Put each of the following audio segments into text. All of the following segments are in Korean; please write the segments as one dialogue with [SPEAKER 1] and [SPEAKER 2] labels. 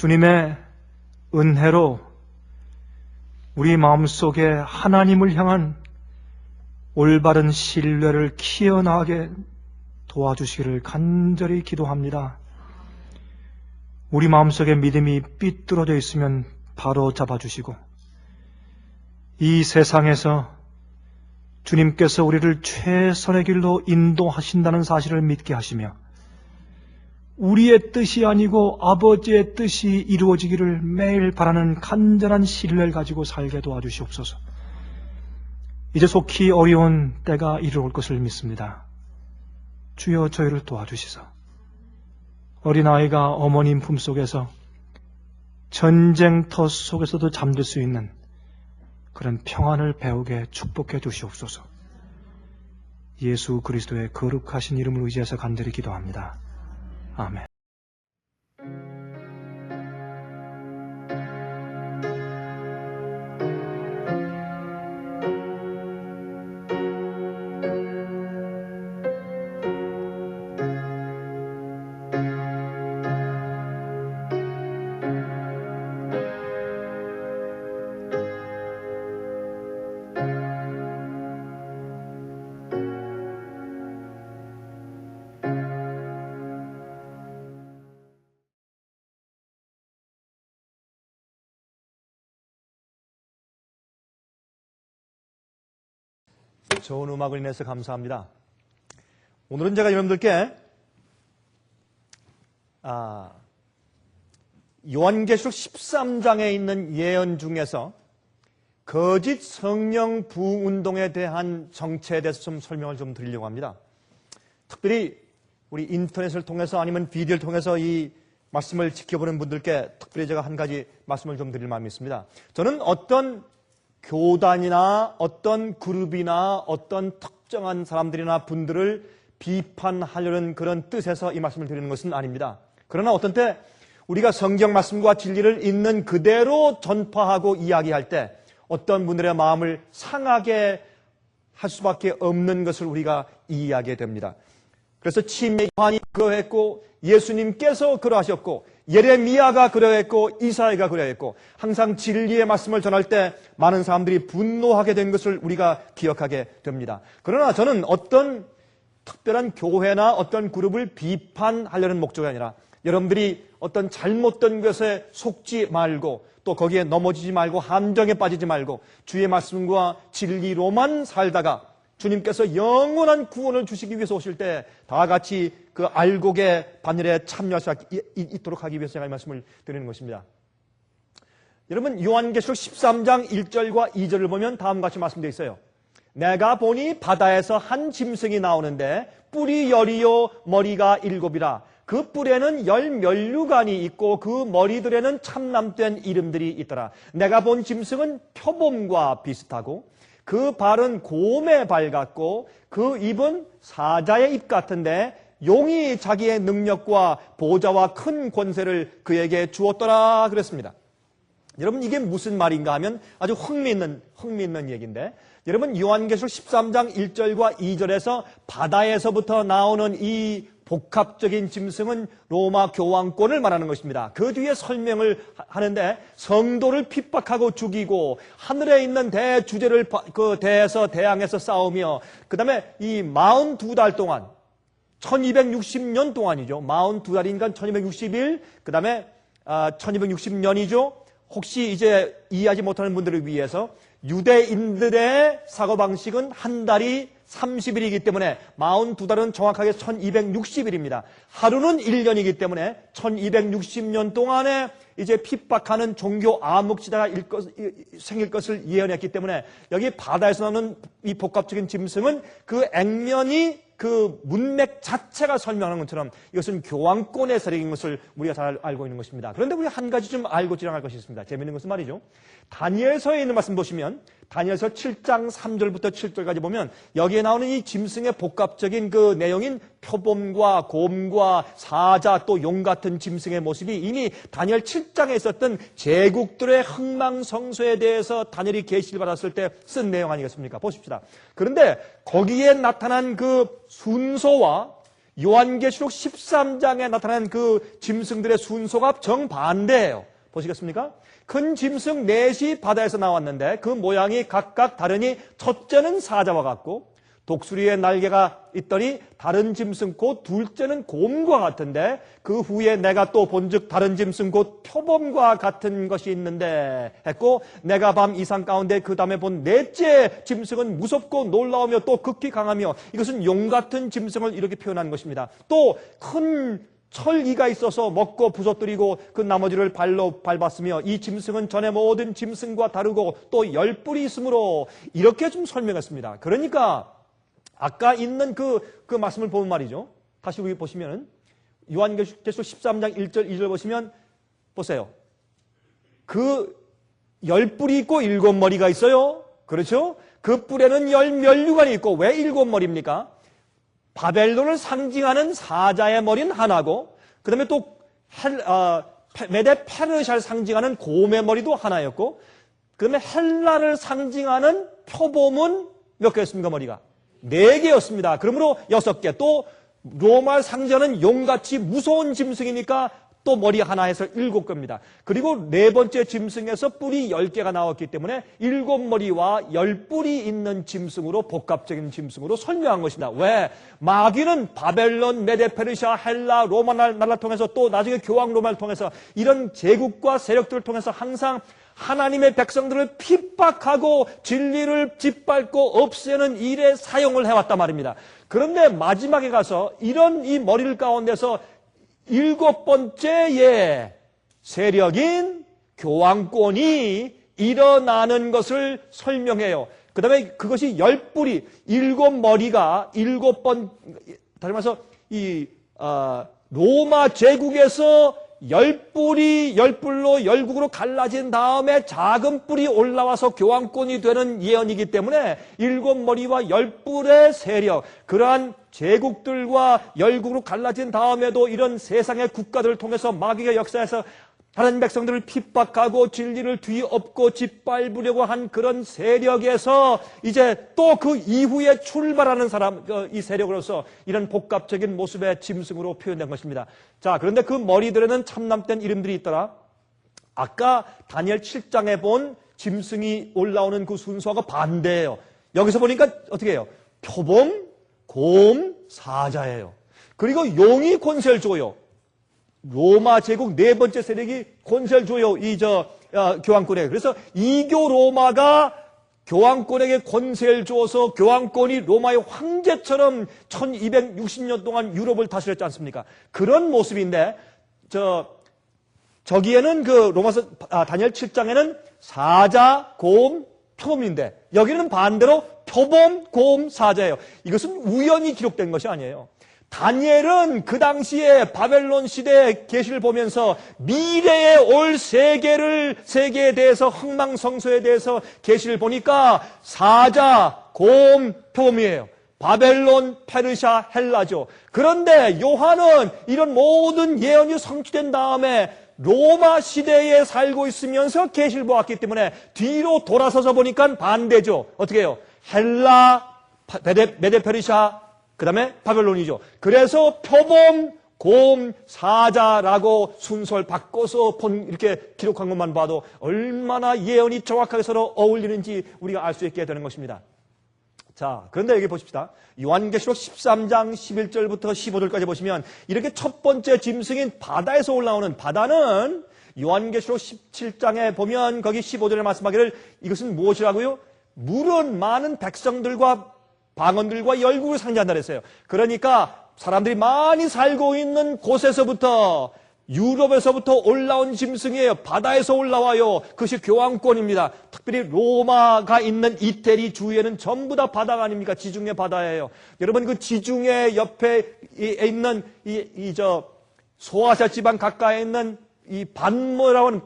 [SPEAKER 1] 주님의 은혜로 우리 마음속에 하나님을 향한 올바른 신뢰를 키워나가게 도와주시기를 간절히 기도합니다. 우리 마음속에 믿음이 삐뚤어져 있으면 바로 잡아주시고, 이 세상에서 주님께서 우리를 최선의 길로 인도하신다는 사실을 믿게 하시며, 우리의 뜻이 아니고 아버지의 뜻이 이루어지기를 매일 바라는 간절한 신뢰를 가지고 살게 도와주시옵소서. 이제 속히 어려운 때가 이르올 것을 믿습니다. 주여 저희를 도와주시소. 어린아이가 어머님 품속에서 전쟁터 속에서도 잠들 수 있는 그런 평안을 배우게 축복해 주시옵소서. 예수 그리스도의 거룩하신 이름을 의지해서 간절히 기도합니다. 아멘.
[SPEAKER 2] 좋은 음악을 인해서 감사합니다. 오늘은 제가 여러분들께 요한계시록 13장에 있는 예언 중에서 거짓 성령 부흥운동에 대한 정체에 대해서 좀 설명을 좀 드리려고 합니다. 특별히 우리 인터넷을 통해서 아니면 비디오를 통해서 이 말씀을 지켜보는 분들께 특별히 제가 한 가지 말씀을 좀 드릴 마음이 있습니다. 저는 어떤 교단이나 어떤 그룹이나 어떤 특정한 사람들이나 분들을 비판하려는 그런 뜻에서 이 말씀을 드리는 것은 아닙니다. 그러나 어떤 때 우리가 성경 말씀과 진리를 있는 그대로 전파하고 이야기할 때 어떤 분들의 마음을 상하게 할 수밖에 없는 것을 우리가 이해하게 됩니다. 그래서 침례 요한이 그러했고, 예수님께서 그러하셨고, 예레미야가 그러했고, 이사야가 그러했고, 항상 진리의 말씀을 전할 때 많은 사람들이 분노하게 된 것을 우리가 기억하게 됩니다. 그러나 저는 어떤 특별한 교회나 어떤 그룹을 비판하려는 목적이 아니라 여러분들이 어떤 잘못된 것에 속지 말고 또 또 거기에 넘어지지 말고 함정에 빠지지 말고 주의 말씀과 진리로만 살다가 주님께서 영원한 구원을 주시기 위해서 오실 때 다 같이 그 알곡의 반열에 참여할 수 있도록 하기 위해서 제가 이 말씀을 드리는 것입니다. 여러분, 요한계시록 13장 1절과 2절을 보면 다음과 같이 말씀되어 있어요. 내가 보니 바다에서 한 짐승이 나오는데 뿔이 10이요 머리가 7이라. 그 뿔에는 10면류관이 있고 그 머리들에는 참남된 이름들이 있더라. 내가 본 짐승은 표범과 비슷하고 그 발은 곰의 발 같고 그 입은 사자의 입 같은데 용이 자기의 능력과 보좌와 큰 권세를 그에게 주었더라 그랬습니다. 여러분, 이게 무슨 말인가 하면 아주 흥미있는 얘기인데, 여러분, 요한계시록 13장 1절과 2절에서 바다에서부터 나오는 이 복합적인 짐승은 로마 교황권을 말하는 것입니다. 그 뒤에 설명을 하는데 성도를 핍박하고 죽이고 하늘에 있는 대주제를 그 대에서 대항해서 싸우며 그 다음에 이 42달 동안 1260년 동안이죠. 42달이니까 1260일 그 다음에 1260년이죠. 혹시 이제 이해하지 못하는 분들을 위해서 유대인들의 사고방식은 한 달이 30일이기 때문에 42달은 정확하게 1260일입니다. 하루는 1년이기 때문에 1260년 동안에 이제 핍박하는 종교 암흑시대가 생길 것을 예언했기 때문에 여기 바다에서 나오는 이 복합적인 짐승은 그 액면이 그 문맥 자체가 설명하는 것처럼 이것은 교황권의 세력인 것을 우리가 잘 알고 있는 것입니다. 그런데 우리 한 가지 좀 알고 지나갈 것이 있습니다. 재미있는 것은 말이죠. 다니엘서에 있는 말씀 보시면 다니엘서 7장 3절부터 7절까지 보면 여기에 나오는 이 짐승의 복합적인 그 내용인 표범과 곰과 사자 또 용 같은 짐승의 모습이 이미 다니엘 7장에 있었던 제국들의 흥망성쇠에 대해서 다니엘이 계시를 받았을 때 쓴 내용 아니겠습니까? 보십시다. 그런데 거기에 나타난 그 순서와 요한계시록 13장에 나타난 그 짐승들의 순서가 정반대예요. 보시겠습니까? 큰 짐승 넷이 바다에서 나왔는데 그 모양이 각각 다르니 첫째는 사자와 같고 독수리의 날개가 있더니 다른 짐승 곧 둘째는 곰과 같은데 그 후에 내가 또 본즉 다른 짐승 곧 표범과 같은 것이 있는데 했고 내가 밤 이상 가운데 그 다음에 본 넷째 짐승은 무섭고 놀라우며 또 극히 강하며 이것은 용 같은 짐승을 이렇게 표현한 것입니다. 또 큰 철기가 있어서 먹고 부서뜨리고 그 나머지를 발로 밟았으며 이 짐승은 전에 모든 짐승과 다르고 또 10뿔이 있으므로 이렇게 좀 설명했습니다. 그러니까 아까 있는 그 말씀을 보면 말이죠. 다시 우리 보시면 요한계시록 13장 1절 2절 보시면 보세요. 그 10뿔이 있고 7머리가 있어요. 그렇죠? 그 뿔에는 10면류관이 있고 왜 7머리입니까? 바벨론을 상징하는 사자의 머리는 하나고 그 다음에 또 메데 페르시아를 상징하는 곰의 머리도 하나였고 그 다음에 헬라를 상징하는 표범은 몇 개였습니까? 머리가 4개였습니다. 그러므로 6개. 또 로마를 상징하는 용같이 무서운 짐승이니까 또 머리 하나 해서 7개입니다. 그리고 네 번째 짐승에서 뿔이 10개가 나왔기 때문에 7머리와 10뿔이 있는 짐승으로 복합적인 짐승으로 설명한 것입니다. 왜? 마귀는 바벨론, 메데 페르시아, 헬라, 로마 나라를 통해서 또 나중에 교황 로마를 통해서 이런 제국과 세력들을 통해서 항상 하나님의 백성들을 핍박하고 진리를 짓밟고 없애는 일에 사용을 해왔단 말입니다. 그런데 마지막에 가서 이런 이 머리를 가운데서 7번째의 세력인 교황권이 일어나는 것을 설명해요. 그 다음에 그것이 10뿔이 7머리가 7번, 다시 말해서 로마 제국에서 10뿔로 열국으로 갈라진 다음에 작은 뿔이 올라와서 교황권이 되는 예언이기 때문에 7머리와 10뿔의 세력, 그러한 제국들과 열국으로 갈라진 다음에도 이런 세상의 국가들을 통해서 마귀의 역사에서 다른 백성들을 핍박하고 진리를 뒤엎고 짓밟으려고 한 그런 세력에서 이제 또 그 이후에 출발하는 사람, 이 세력으로서 이런 복합적인 모습의 짐승으로 표현된 것입니다. 자, 그런데 그 머리들에는 참남된 이름들이 있더라. 아까 다니엘 7장에 본 짐승이 올라오는 그 순서가 반대예요. 여기서 보니까 어떻게 해요? 표범, 곰, 사자예요. 그리고 용이 권세를 줘요. 로마 제국 네 번째 세력이 권세를 줘요. 교황권에게. 그래서 이교 로마가 교황권에게 권세를 주어서 교황권이 로마의 황제처럼 1260년 동안 유럽을 다스렸지 않습니까? 그런 모습인데, 저기에는 그 로마서, 다니엘 7장에는 사자, 고음, 표범인데, 여기는 반대로 표범, 고음, 사자예요. 이것은 우연히 기록된 것이 아니에요. 다니엘은 그 당시에 바벨론 시대의 계시를 보면서 미래에 올 세계에 대해서 흥망성쇠에 대해서 계시를 보니까 사자, 곰, 표범이에요. 바벨론, 페르시아, 헬라죠. 그런데 요한은 이런 모든 예언이 성취된 다음에 로마 시대에 살고 있으면서 계시를 보았기 때문에 뒤로 돌아서서 보니까 반대죠. 어떻게 해요? 헬라, 메데 페르시아, 그 다음에 바벨론이죠. 그래서 표범, 곰, 사자라고 순서를 바꿔서 이렇게 기록한 것만 봐도 얼마나 예언이 정확하게 서로 어울리는지 우리가 알 수 있게 되는 것입니다. 자, 그런데 여기 보십시다. 요한계시록 13장 11절부터 15절까지 보시면 이렇게 첫 번째 짐승인 바다에서 올라오는, 바다는 요한계시록 17장에 보면 거기 15절에 말씀하기를 이것은 무엇이라고요? 물은 많은 백성들과 방언들과 열국을 상징한다 그랬어요. 그러니까 사람들이 많이 살고 있는 곳에서부터, 유럽에서부터 올라온 짐승이에요. 바다에서 올라와요. 그것이 교황권입니다. 특별히 로마가 있는 이태리 주위에는 전부 다 바다가 아닙니까? 지중해 바다예요. 여러분, 그 지중해 옆에 있는 소아시아 지방 가까이에 있는 이 반모라고 하는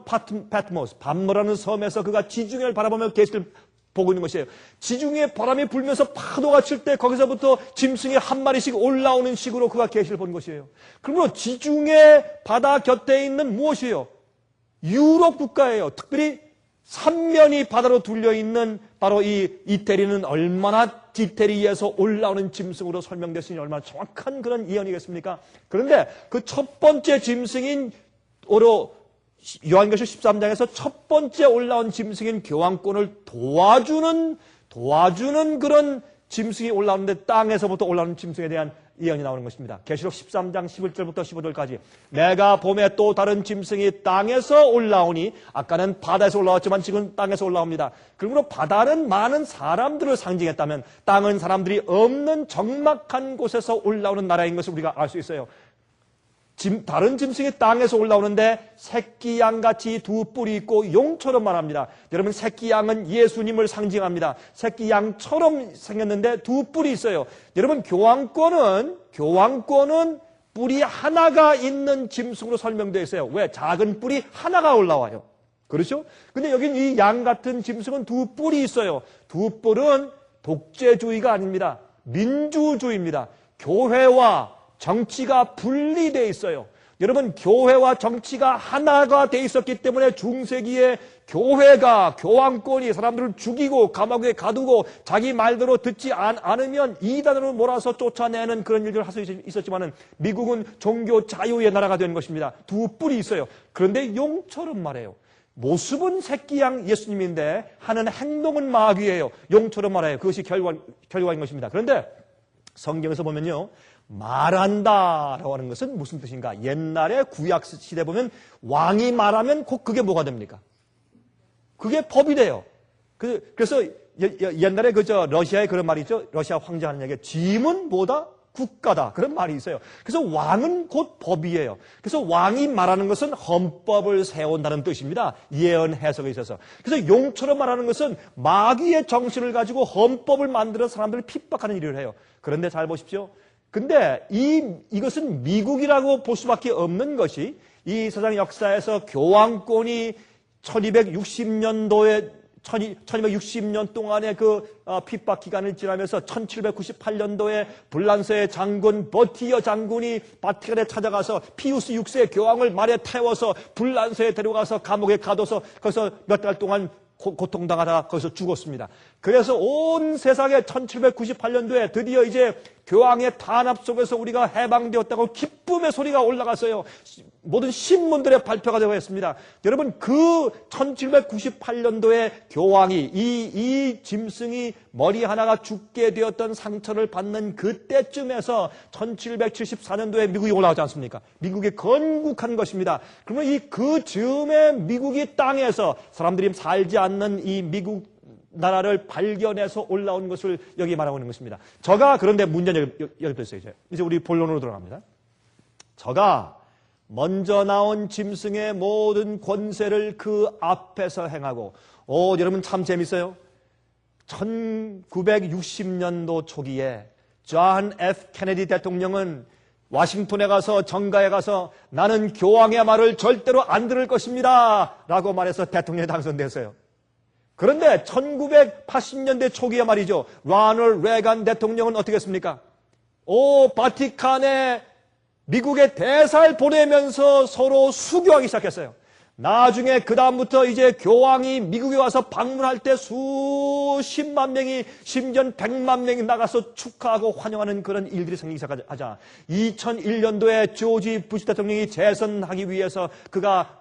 [SPEAKER 2] 파트모스, 반모라는 섬에서 그가 지중해를 바라보며 계시를 보고 있는 것이에요. 지중해 바람이 불면서 파도가 칠 때 거기서부터 짐승이 한 마리씩 올라오는 식으로 그가 계시를 본 것이에요. 그러므로 지중해 바다 곁에 있는 무엇이에요? 유럽 국가예요. 특별히 삼면이 바다로 둘려 있는 바로 이 이태리는 얼마나 이태리에서 올라오는 짐승으로 설명됐으니 얼마나 정확한 그런 예언이겠습니까? 그런데 그 첫 번째 짐승인 요한계시록 13장에서 첫 번째 올라온 짐승인 교황권을 도와주는 그런 짐승이 올라오는데 땅에서부터 올라오는 짐승에 대한 예언이 나오는 것입니다. 계시록 13장 11절부터 15절까지 내가 봄에 또 다른 짐승이 땅에서 올라오니, 아까는 바다에서 올라왔지만 지금 땅에서 올라옵니다. 그러므로 바다는 많은 사람들을 상징했다면 땅은 사람들이 없는 적막한 곳에서 올라오는 나라인 것을 우리가 알 수 있어요. 다른 짐승이 땅에서 올라오는데 새끼 양같이 두 뿔이 있고 용처럼 말합니다. 여러분, 새끼 양은 예수님을 상징합니다. 새끼 양처럼 생겼는데 두 뿔이 있어요. 여러분, 교황권은 뿔이 하나가 있는 짐승으로 설명되어 있어요. 왜? 작은 뿔이 하나가 올라와요. 그렇죠? 근데 여긴 이 양 같은 짐승은 두 뿔이 있어요. 두 뿔은 독재주의가 아닙니다. 민주주의입니다. 교회와 정치가 분리되어 있어요. 여러분, 교회와 정치가 하나가 돼 있었기 때문에 중세기에 교회가, 교황권이 사람들을 죽이고 감옥에 가두고 자기 말대로 듣지 않으면 이단으로 몰아서 쫓아내는 그런 일들을 할 수 있었지만 미국은 종교 자유의 나라가 된 것입니다. 두 뿔이 있어요. 그런데 용처럼 말해요. 모습은 새끼양 예수님인데 하는 행동은 마귀예요. 용처럼 말해요. 그것이 결과인 것입니다. 그런데 성경에서 보면요, 말한다라고 하는 것은 무슨 뜻인가? 옛날에 구약 시대 보면 왕이 말하면 곧 그게 뭐가 됩니까? 그게 법이 돼요. 그래서 옛날에 러시아에 그런 말이 있죠. 러시아 황제 하는 얘기, 짐은 뭐다? 국가다. 그런 말이 있어요. 그래서 왕은 곧 법이에요. 그래서 왕이 말하는 것은 헌법을 세운다는 뜻입니다. 예언 해석에 있어서. 그래서 용처럼 말하는 것은 마귀의 정신을 가지고 헌법을 만들어 사람들을 핍박하는 일을 해요. 그런데 잘 보십시오. 근데 이것은 미국이라고 볼 수밖에 없는 것이, 이 세상 역사에서 교황권이 1260년 동안의 그 핍박 기간을 지나면서 1798년도에 불란서의 장군 버티어 장군이 바티칸에 찾아가서 피우스 6세 교황을 말에 태워서 불란서에 데려가서 감옥에 가둬서 거기서 몇 달 동안 고통당하다가 거기서 죽었습니다. 그래서 온 세상에 1798년도에 드디어 이제 교황의 탄압 속에서 우리가 해방되었다고 기쁨의 소리가 올라갔어요. 모든 신문들에 발표가 되고 있습니다. 여러분, 그 1798년도에 교황이 이 짐승이 머리 하나가 죽게 되었던 상처를 받는 그때쯤에서 1774년도에 미국이 올라오지 않습니까? 미국이 건국한 것입니다. 그러면 그 즈음에 미국이 땅에서 사람들이 살지 않는 이 미국 나라를 발견해서 올라온 것을 여기 말하고 있는 것입니다. 저가 그런데 문제는 여기 있어요. 이제 우리 본론으로 들어갑니다. 저가 먼저 나온 짐승의 모든 권세를 그 앞에서 행하고, 여러분 참 재밌어요. 1960년도 초기에 존 F. 케네디 대통령은 워싱턴에 가서 정가에 가서 나는 교황의 말을 절대로 안 들을 것입니다 라고 말해서 대통령에 당선됐어요. 그런데 1980년대 초기에 말이죠. 로널드 레간 대통령은 어떻게 했습니까? 바티칸에 미국의 대사를 보내면서 서로 수교하기 시작했어요. 나중에 그 다음부터 이제 교황이 미국에 와서 방문할 때 수십만 명이, 심지어 100만 명이 나가서 축하하고 환영하는 그런 일들이 생기기 시작하자 2001년도에 조지 부시 대통령이 재선하기 위해서 그가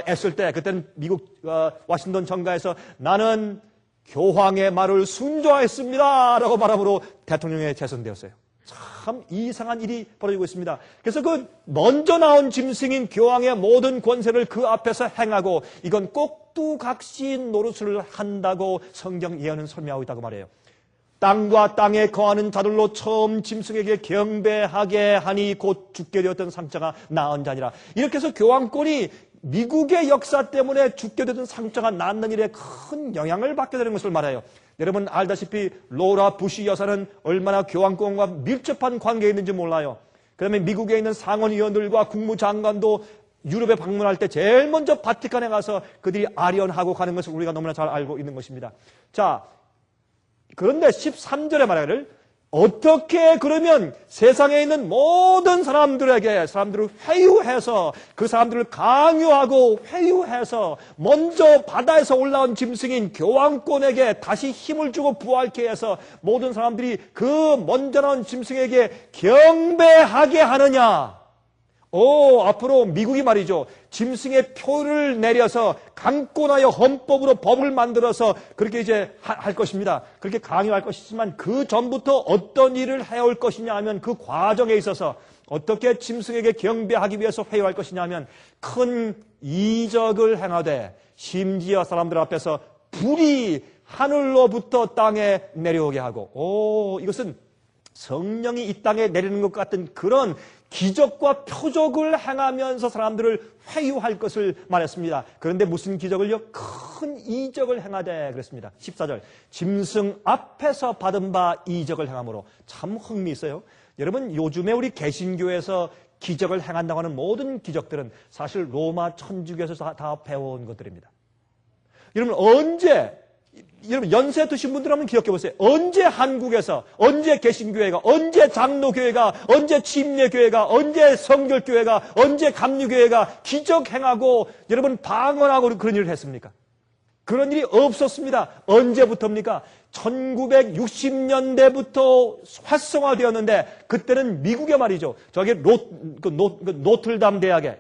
[SPEAKER 2] 애쓸 때, 그때는 미국 워싱턴 정가에서 나는 교황의 말을 순종하였습니다 라고 말함으로 대통령에 재선되었어요. 참 이상한 일이 벌어지고 있습니다. 그래서 그 먼저 나온 짐승인 교황의 모든 권세를 그 앞에서 행하고, 이건 꼭두각시 노릇을 한다고 성경 예언은 설명하고 있다고 말해요. 땅과 땅에 거하는 자들로 처음 짐승에게 경배하게 하니 곧 죽게 되었던 상처가 나은 자니라. 이렇게 해서 교황권이 미국의 역사 때문에 죽게 되던 상처가 낫는 일에 큰 영향을 받게 되는 것을 말해요. 여러분 알다시피 로라 부시 여사는 얼마나 교황권과 밀접한 관계에 있는지 몰라요. 그 다음에 미국에 있는 상원의원들과 국무장관도 유럽에 방문할 때 제일 먼저 바티칸에 가서 그들이 아련하고 가는 것을 우리가 너무나 잘 알고 있는 것입니다. 자, 그런데 13절에 말하기를 어떻게 그러면 세상에 있는 모든 사람들을 회유해서 그 사람들을 강요하고 회유해서 먼저 바다에서 올라온 짐승인 교황권에게 다시 힘을 주고 부활케 해서 모든 사람들이 그 먼저 나온 짐승에게 경배하게 하느냐? 앞으로 미국이 말이죠. 짐승의 표를 내려서 강권하여 헌법으로 법을 만들어서 그렇게 이제 할 것입니다. 그렇게 강요할 것이지만 그 전부터 어떤 일을 해올 것이냐 하면 그 과정에 있어서 어떻게 짐승에게 경배하기 위해서 회유할 것이냐 하면 큰 이적을 행하되 심지어 사람들 앞에서 불이 하늘로부터 땅에 내려오게 하고, 이것은 성령이 이 땅에 내리는 것 같은 그런 기적과 표적을 행하면서 사람들을 회유할 것을 말했습니다. 그런데 무슨 기적을요? 큰 이적을 행하되 그랬습니다. 14절 짐승 앞에서 받은 바 이적을 행함으로. 참 흥미있어요. 여러분 요즘에 우리 개신교에서 기적을 행한다고 하는 모든 기적들은 사실 로마 천주교에서 다 배워온 것들입니다. 여러분 연세 드신 분들 한번 기억해 보세요. 언제 한국에서, 언제 개신교회가, 언제 장로교회가, 언제 침례교회가, 언제 성결교회가, 언제 감리교회가 기적 행하고 여러분 방언하고 그런 일을 했습니까? 그런 일이 없었습니다. 언제부터입니까? 1960년대부터 활성화되었는데 그때는 미국에 말이죠. 저기 노틀담 대학의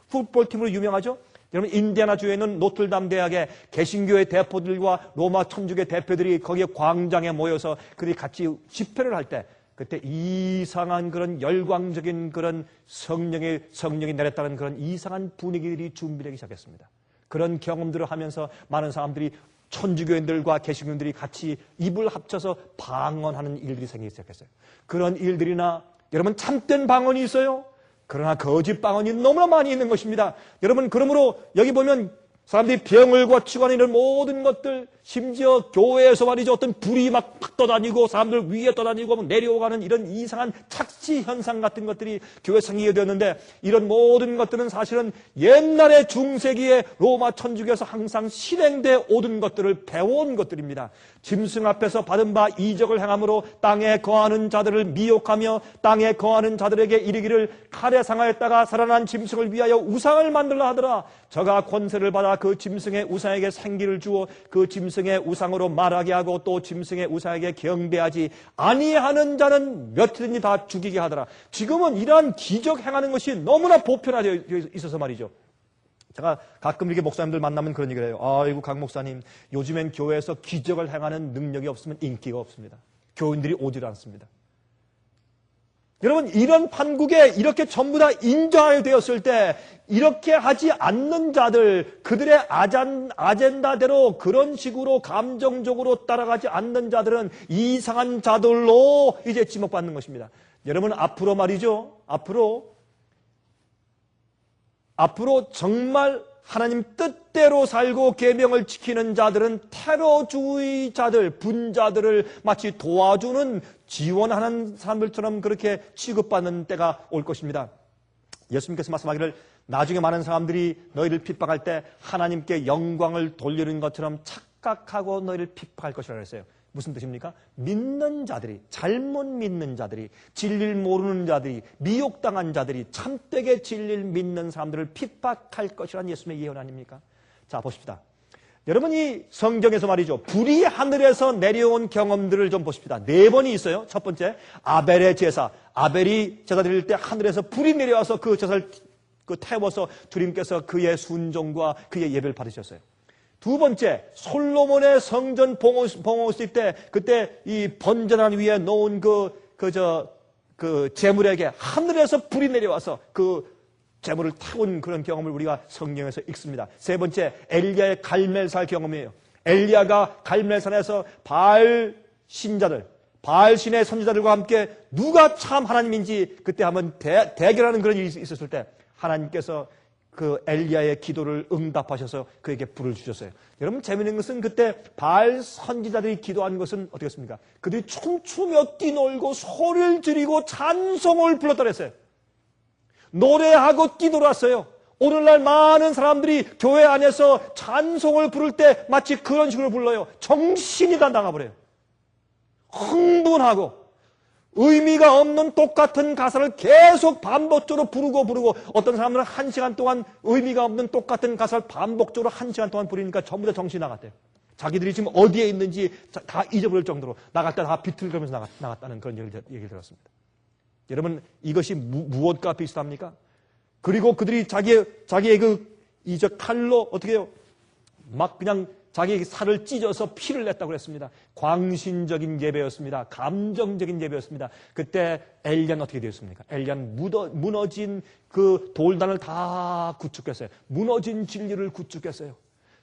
[SPEAKER 2] 풋볼팀으로 유명하죠? 여러분 인디애나주에 있는 노틀담 대학의 개신교회 대표들과 로마 천주교 대표들이 거기에 광장에 모여서 그들이 같이 집회를 할 때 그때 이상한 그런 열광적인 그런 성령이 내렸다는 그런 이상한 분위기들이 준비되기 시작했습니다. 그런 경험들을 하면서 많은 사람들이 천주교인들과 개신교인들이 같이 입을 합쳐서 방언하는 일들이 생기기 시작했어요. 그런 일들이나 여러분 참된 방언이 있어요. 그러나 거짓 방언이 너무나 많이 있는 것입니다. 여러분 그러므로 여기 보면 사람들이 병을 고치고 하는 이런 모든 것들, 심지어 교회에서 말이죠. 어떤 불이 막 떠다니고 사람들 위에 떠다니고 내려오가는 이런 이상한 착시 현상 같은 것들이 교회에 생기게 되었는데 이런 모든 것들은 사실은 옛날에 중세기에 로마 천주교에서 항상 실행되어 오던 것들을 배워온 것들입니다. 짐승 앞에서 받은 바 이적을 행함으로 땅에 거하는 자들을 미혹하며 땅에 거하는 자들에게 이르기를 칼에 상하였다가 살아난 짐승을 위하여 우상을 만들라 하더라. 저가 권세를 받아 그 짐승의 우상에게 생기를 주어 그 짐승의 우상으로 말하게 하고 또 짐승의 우상에게 경배하지 아니하는 자는 몇이든지 다 죽이게 하더라. 지금은 이러한 기적 행하는 것이 너무나 보편화되어 있어서 말이죠. 제가 가끔 이렇게 목사님들 만나면 그런 얘기를 해요. 아이고 강 목사님, 요즘엔 교회에서 기적을 행하는 능력이 없으면 인기가 없습니다. 교인들이 오질 않습니다. 여러분, 이런 판국에 이렇게 전부 다 인정하게 되었을 때 이렇게 하지 않는 자들, 그들의 아젠다대로 그런 식으로 감정적으로 따라가지 않는 자들은 이상한 자들로 이제 지목받는 것입니다. 여러분, 앞으로 말이죠. 앞으로 정말 하나님 뜻대로 살고 계명을 지키는 자들은 테러주의자들, 분자들을 마치 도와주는 지원하는 사람들처럼 그렇게 취급받는 때가 올 것입니다. 예수님께서 말씀하기를 나중에 많은 사람들이 너희를 핍박할 때 하나님께 영광을 돌리는 것처럼 착각하고 너희를 핍박할 것이라고 했어요. 무슨 뜻입니까? 믿는 자들이, 잘못 믿는 자들이, 진리를 모르는 자들이, 미혹당한 자들이 참되게 진리를 믿는 사람들을 핍박할 것이라는 예수님의 예언 아닙니까? 자, 보십시다. 여러분이 성경에서 말이죠. 불이 하늘에서 내려온 경험들을 좀 보십시다. 4번이 있어요. 첫 번째, 아벨의 제사. 아벨이 제사 드릴 때 하늘에서 불이 내려와서 그 제사를 태워서 주님께서 그의 순종과 그의 예배를 받으셨어요. 두 번째, 솔로몬의 성전 봉헌했을 때 그때 이 번전한 위에 놓은 그 제물에게 하늘에서 불이 내려와서 그 제물을 태운 그런 경험을 우리가 성경에서 읽습니다. 세 번째, 엘리야의 갈멜살 경험이에요. 엘리야가 갈멜산에서 바알 신자들, 바알 신의 선지자들과 함께 누가 참 하나님인지 그때 한번 대결하는 그런 일이 있었을 때 하나님께서 그 엘리야의 기도를 응답하셔서 그에게 불을 주셨어요. 여러분, 재미있는 것은 그때 바알 선지자들이 기도한 것은 어떻겠습니까? 그들이 춤추며 뛰놀고 소리를 지르고 찬송을 불렀다 그랬어요. 노래하고 뛰놀았어요. 오늘날 많은 사람들이 교회 안에서 찬송을 부를 때 마치 그런 식으로 불러요. 정신이 다 나가버려요. 흥분하고 의미가 없는 똑같은 가사를 계속 반복적으로 부르고 어떤 사람들은 1시간 동안 의미가 없는 똑같은 가사를 반복적으로 1시간 동안 부르니까 전부 다 정신이 나갔대요. 자기들이 지금 어디에 있는지 다 잊어버릴 정도로 나갈 때 다 비틀거리면서 나갔다는 그런 얘기를 들었습니다. 여러분, 이것이 무엇과 비슷합니까? 그리고 그들이 자기의 칼로 어떻게 해요? 막 그냥 자기 살을 찢어서 피를 냈다고 그랬습니다. 광신적인 예배였습니다. 감정적인 예배였습니다. 그때 엘리야는 어떻게 되었습니까? 엘리야는 무너진 그 돌단을 다 구축했어요. 무너진 진리를 구축했어요.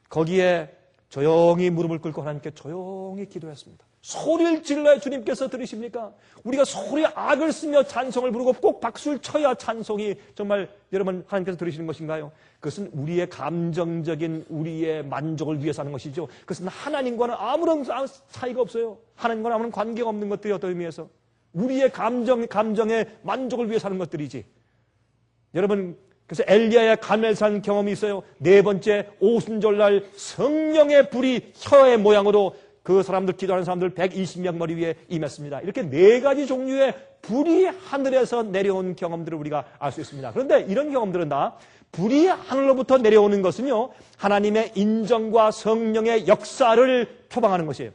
[SPEAKER 2] 거기에 조용히 무릎을 꿇고 하나님께 조용히 기도했습니다. 소리를 질러야 주님께서 들으십니까? 우리가 소리 악을 쓰며 찬송을 부르고 꼭 박수를 쳐야 찬송이 정말 여러분 하나님께서 들으시는 것인가요? 그것은 우리의 감정적인 우리의 만족을 위해서 하는 것이죠. 그것은 하나님과는 아무런 차이가 없어요. 하나님과는 아무런 관계가 없는 것들이 어떤 의미에서 우리의 감정의 만족을 위해서 하는 것들이지. 여러분, 그래서 엘리야의 갈멜산 경험이 있어요. 4번째, 오순절날 성령의 불이 혀의 모양으로 그 사람들, 기도하는 사람들 120명 머리 위에 임했습니다. 이렇게 4가지 종류의 불이 하늘에서 내려온 경험들을 우리가 알 수 있습니다. 그런데 이런 경험들은 다 불이 하늘로부터 내려오는 것은요, 하나님의 인정과 성령의 역사를 표방하는 것이에요.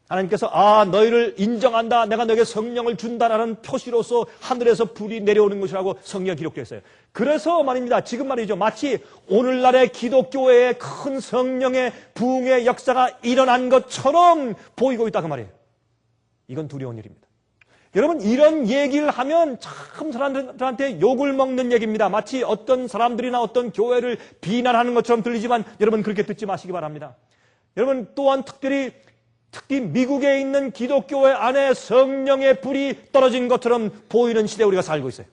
[SPEAKER 2] 하나님께서 너희를 인정한다, 내가 너에게 성령을 준다라는 표시로서 하늘에서 불이 내려오는 것이라고 성경에 기록되어 있어요. 그래서 말입니다. 지금 말이죠. 마치 오늘날의 기독교회에 큰 성령의 부흥의 역사가 일어난 것처럼 보이고 있다 그 말이에요. 이건 두려운 일입니다. 여러분, 이런 얘기를 하면 참 사람들한테 욕을 먹는 얘기입니다. 마치 어떤 사람들이나 어떤 교회를 비난하는 것처럼 들리지만 여러분 그렇게 듣지 마시기 바랍니다. 여러분, 또한 특히 미국에 있는 기독교회 안에 성령의 불이 떨어진 것처럼 보이는 시대에 우리가 살고 있어요.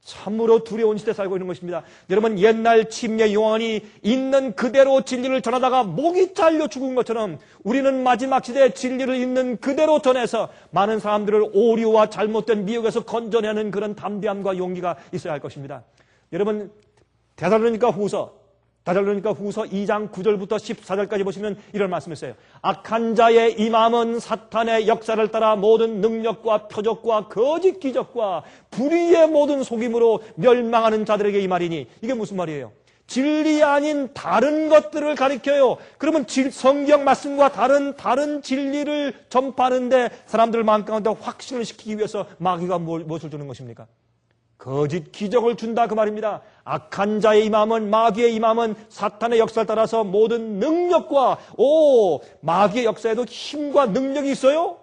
[SPEAKER 2] 참으로 두려운 시대에 살고 있는 것입니다. 여러분, 옛날 침례 요한이 있는 그대로 진리를 전하다가 목이 잘려 죽은 것처럼 우리는 마지막 시대에 진리를 있는 그대로 전해서 많은 사람들을 오류와 잘못된 미혹에서 건져내는 그런 담대함과 용기가 있어야 할 것입니다. 여러분, 데살로니가 후서 2장 9절부터 14절까지 보시면 이런 말씀이 있어요. 악한 자의 이 마음은 사탄의 역사를 따라 모든 능력과 표적과 거짓 기적과 불의의 모든 속임으로 멸망하는 자들에게 이 말이니, 이게 무슨 말이에요? 진리 아닌 다른 것들을 가리켜요. 그러면 성경 말씀과 다른 진리를 전파하는데 사람들 마음 가운데 확신을 시키기 위해서 마귀가 무엇을 주는 것입니까? 거짓 기적을 준다 그 말입니다. 악한 자의 임함은, 마귀의 임함은 사탄의 역사를 따라서 모든 능력과 마귀의 역사에도 힘과 능력이 있어요?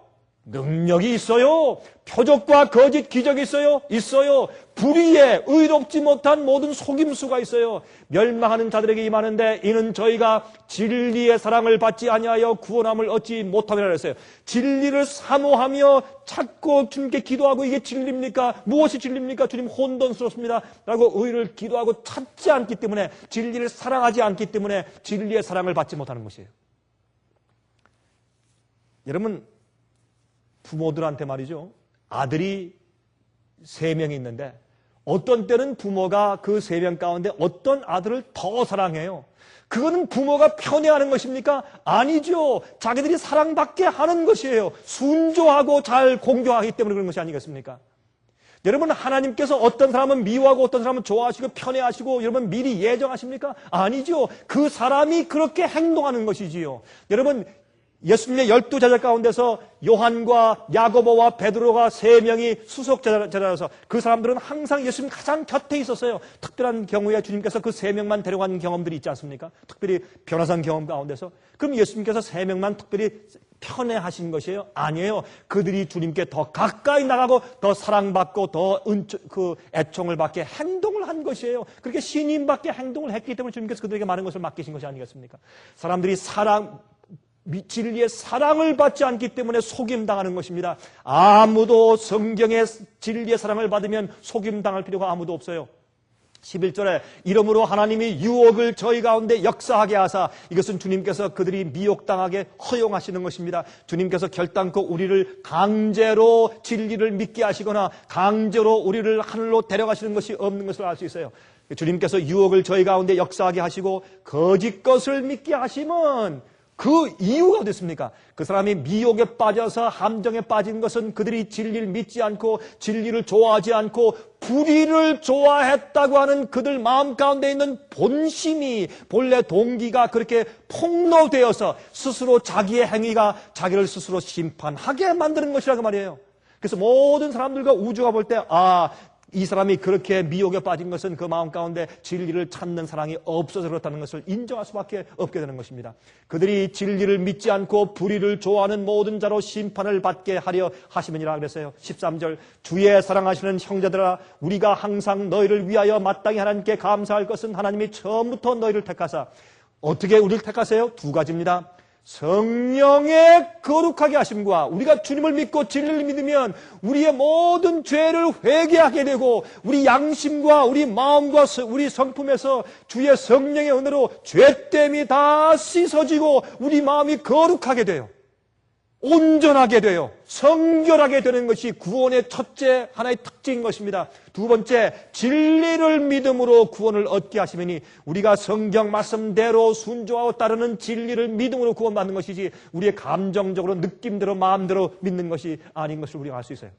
[SPEAKER 2] 능력이 있어요. 표적과 거짓 기적이 있어요. 불의에 의롭지 못한 모든 속임수가 있어요. 멸망하는 자들에게 임하는데 이는 저희가 진리의 사랑을 받지 아니하여 구원함을 얻지 못함이라 했어요. 진리를 사모하며 찾고 주님께 기도하고 이게 진리입니까? 무엇이 진리입니까? 주님 혼돈스럽습니다 라고 의를 기도하고 찾지 않기 때문에, 진리를 사랑하지 않기 때문에 진리의 사랑을 받지 못하는 것이에요. 여러분, 부모들한테 말이죠, 아들이 3명이 있는데 어떤 때는 부모가 그 3명 가운데 어떤 아들을 더 사랑해요. 그거는 부모가 편애하는 것입니까? 아니죠. 자기들이 사랑받게 하는 것이에요. 순조하고 잘 공경하기 때문에 그런 것이 아니겠습니까? 여러분, 하나님께서 어떤 사람은 미워하고 어떤 사람은 좋아하시고 편애하시고 여러분 미리 예정하십니까? 아니죠. 그 사람이 그렇게 행동하는 것이지요. 여러분, 예수님의 12제자 가운데서 요한과 야고보와 베드로가 3명이 수석 제자라서 그 사람들은 항상 예수님 가장 곁에 있었어요. 특별한 경우에 주님께서 그 3명만 데려간 경험들이 있지 않습니까? 특별히 변화산 경험 가운데서. 그럼 예수님께서 3명만 특별히 편애하신 것이에요? 아니에요. 그들이 주님께 더 가까이 나가고 더 사랑받고 더 애청을 받게 행동을 한 것이에요. 그렇게 신임받게 행동을 했기 때문에 주님께서 그들에게 많은 것을 맡기신 것이 아니겠습니까? 사람들이 진리의 사랑을 받지 않기 때문에 속임당하는 것입니다. 아무도 성경의 진리의 사랑을 받으면 속임당할 필요가 아무도 없어요. 11절에 이러므로 하나님이 유혹을 저희 가운데 역사하게 하사, 이것은 주님께서 그들이 미혹당하게 허용하시는 것입니다. 주님께서 결단코 우리를 강제로 진리를 믿게 하시거나 강제로 우리를 하늘로 데려가시는 것이 없는 것을 알 수 있어요. 주님께서 유혹을 저희 가운데 역사하게 하시고 거짓 것을 믿게 하시면 그 이유가 어디 있습니까? 그 사람이 미혹에 빠져서 함정에 빠진 것은 그들이 진리를 믿지 않고 진리를 좋아하지 않고 불의를 좋아했다고 하는 그들 마음 가운데 있는 본심이, 본래 동기가 그렇게 폭로되어서 스스로 자기의 행위가 자기를 스스로 심판하게 만드는 것이라고 말이에요. 그래서 모든 사람들과 우주가 볼 때 이 사람이 그렇게 미혹에 빠진 것은 그 마음 가운데 진리를 찾는 사랑이 없어서 그렇다는 것을 인정할 수밖에 없게 되는 것입니다. 그들이 진리를 믿지 않고 불의를 좋아하는 모든 자로 심판을 받게 하려 하심이니라 그랬어요. 13절 주의 사랑하시는 형제들아, 우리가 항상 너희를 위하여 마땅히 하나님께 감사할 것은 하나님이 처음부터 너희를 택하사, 어떻게 우리를 택하세요? 2가지입니다. 성령의 거룩하게 하심과, 우리가 주님을 믿고 진리를 믿으면 우리의 모든 죄를 회개하게 되고 우리 양심과 우리 마음과 우리 성품에서 주의 성령의 은혜로 죄됨이 다 씻어지고 우리 마음이 거룩하게 돼요. 온전하게 돼요. 성결하게 되는 것이 구원의 첫째 하나의 특징인 것입니다. 2번째, 진리를 믿음으로 구원을 얻게 하시면이, 우리가 성경 말씀대로 순종하고 따르는 진리를 믿음으로 구원받는 것이지 우리의 감정적으로 느낌대로 마음대로 믿는 것이 아닌 것을 우리가 알 수 있어요.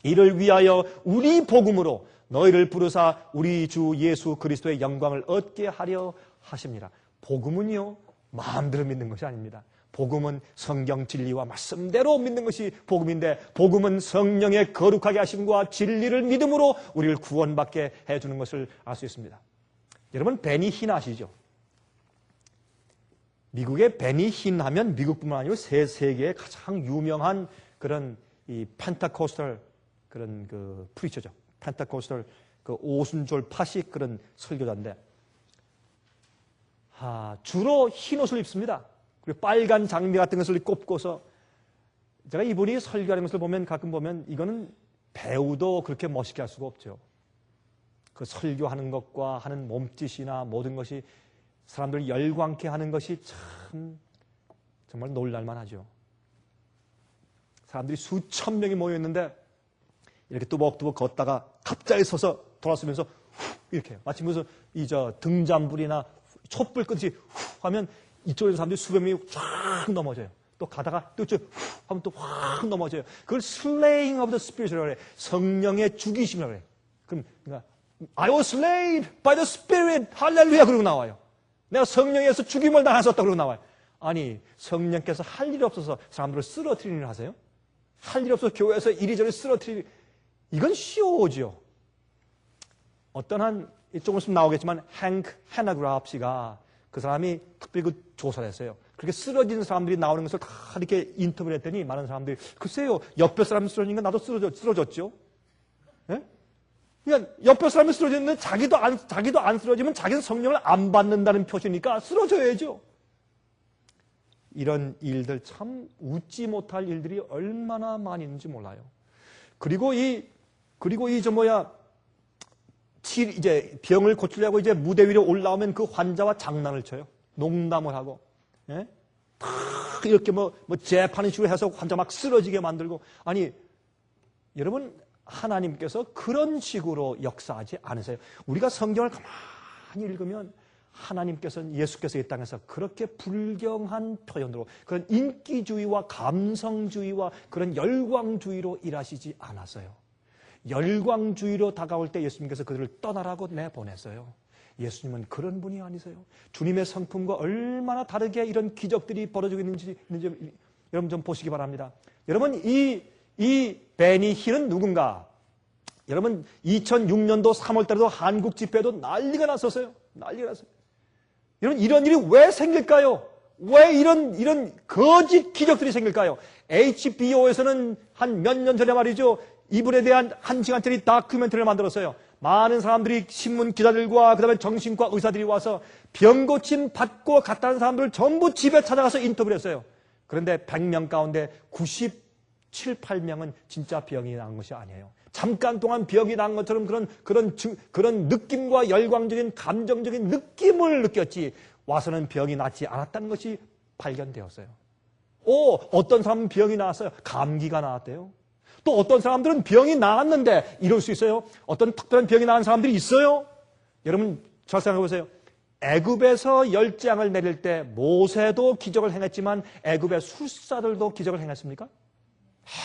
[SPEAKER 2] 이를 위하여 우리 복음으로 너희를 부르사 우리 주 예수 그리스도의 영광을 얻게 하려 하십니다. 복음은요, 마음대로 믿는 것이 아닙니다. 복음은 성경 진리와 말씀대로 믿는 것이 복음인데, 복음은 성령의 거룩하게 하심과 진리를 믿음으로 우리를 구원받게 해주는 것을 알 수 있습니다. 여러분, 베니 흰 아시죠? 미국의 베니 흰 하면 미국뿐만 아니고 세계에 가장 유명한 그런 이 펜타코스탈 그런 그 프리처죠. 펜타코스탈 그 오순절 파식 그런 설교자인데, 주로 흰 옷을 입습니다. 그리고 빨간 장미 같은 것을 꼽고서, 제가 이분이 설교하는 것을 보면 가끔 보면 이거는 배우도 그렇게 멋있게 할 수가 없죠. 그 설교하는 것과 하는 몸짓이나 모든 것이 사람들을 열광케 하는 것이 참 정말 놀랄만 하죠. 사람들이 수천 명이 모여있는데 이렇게 뚜벅뚜벅 걷다가 갑자기 서서 돌아서면서 이렇게 마치 무슨 등잔불이나 촛불 끄듯이 하면 이쪽에서 사람들이 수백 명이 쫙 넘어져요. 또 가다가 또 하면 또 확 넘어져요. 그걸 slaying of the spirit이라고 그래. 성령의 죽이심이라고 그래. 그럼 그러니까 I was slain by the Spirit. 할렐루야. 그러고 나와요. 내가 성령에서 죽임을 당하셨다. 그러고 나와요. 아니, 성령께서 할 일이 없어서 사람들을 쓰러뜨리는 일을 하세요? 할 일이 없어서 교회에서 이리저리 쓰러뜨리는, 이건 쇼죠. 어떤 한, 조금 있으면 나오겠지만, 행크 헤나그라프 씨가 그 사람이 특별히 그 조사를 했어요. 그렇게 쓰러진 사람들이 나오는 것을 다 이렇게 인터뷰를 했더니 많은 사람들이, 글쎄요, 옆에 사람이 쓰러진 건 나도 쓰러졌죠. 예? 그러니까 옆에 사람이 쓰러졌는데 자기도 안 쓰러지면 자기는 성령을 안 받는다는 표시니까 쓰러져야죠. 이런 일들, 참 웃지 못할 일들이 얼마나 많이 있는지 몰라요. 그리고 이제 이제 병을 고치려고 이제 무대 위로 올라오면 그 환자와 장난을 쳐요. 농담을 하고, 예? 다 이렇게 재판인 식으로 해서 환자 막 쓰러지게 만들고. 아니, 여러분, 하나님께서 그런 식으로 역사하지 않으세요. 우리가 성경을 가만히 읽으면 하나님께서는, 예수께서 이 땅에서 그렇게 불경한 표현으로 그런 인기주의와 감성주의와 그런 열광주의로 일하시지 않았어요. 열광주의로 다가올 때 예수님께서 그들을 떠나라고 내보냈어요. 예수님은 그런 분이 아니세요. 주님의 성품과 얼마나 다르게 이런 기적들이 벌어지고 있는지 여러분 좀 보시기 바랍니다. 여러분, 이 베니 힐은 누군가? 여러분, 2006년도 3월 달에도 한국 집회도 난리가 났었어요. 난리가 났어요. 여러분, 이런 일이 왜 생길까요? 왜 이런 거짓 기적들이 생길까요? HBO에서는 한 몇 년 전에 말이죠, 이분에 대한 1시간짜리 다큐멘터리를 만들었어요. 많은 사람들이, 신문 기자들과 그다음에 정신과 의사들이 와서 병고침 받고 갔다는 사람들을 전부 집에 찾아가서 인터뷰를 했어요. 그런데 100명 가운데 97, 8명은 진짜 병이 난 것이 아니에요. 잠깐 동안 병이 난 것처럼 그런 느낌과 열광적인 감정적인 느낌을 느꼈지, 와서는 병이 낫지 않았다는 것이 발견되었어요. 어떤 사람은 병이 나왔어요. 감기가 나왔대요. 또 어떤 사람들은 병이 나았는데 이럴 수 있어요. 어떤 특별한 병이 나은 사람들이 있어요. 여러분, 잘 생각해 보세요. 애굽에서 열재앙을 내릴 때 모세도 기적을 행했지만 애굽의 술사들도 기적을 행했습니까?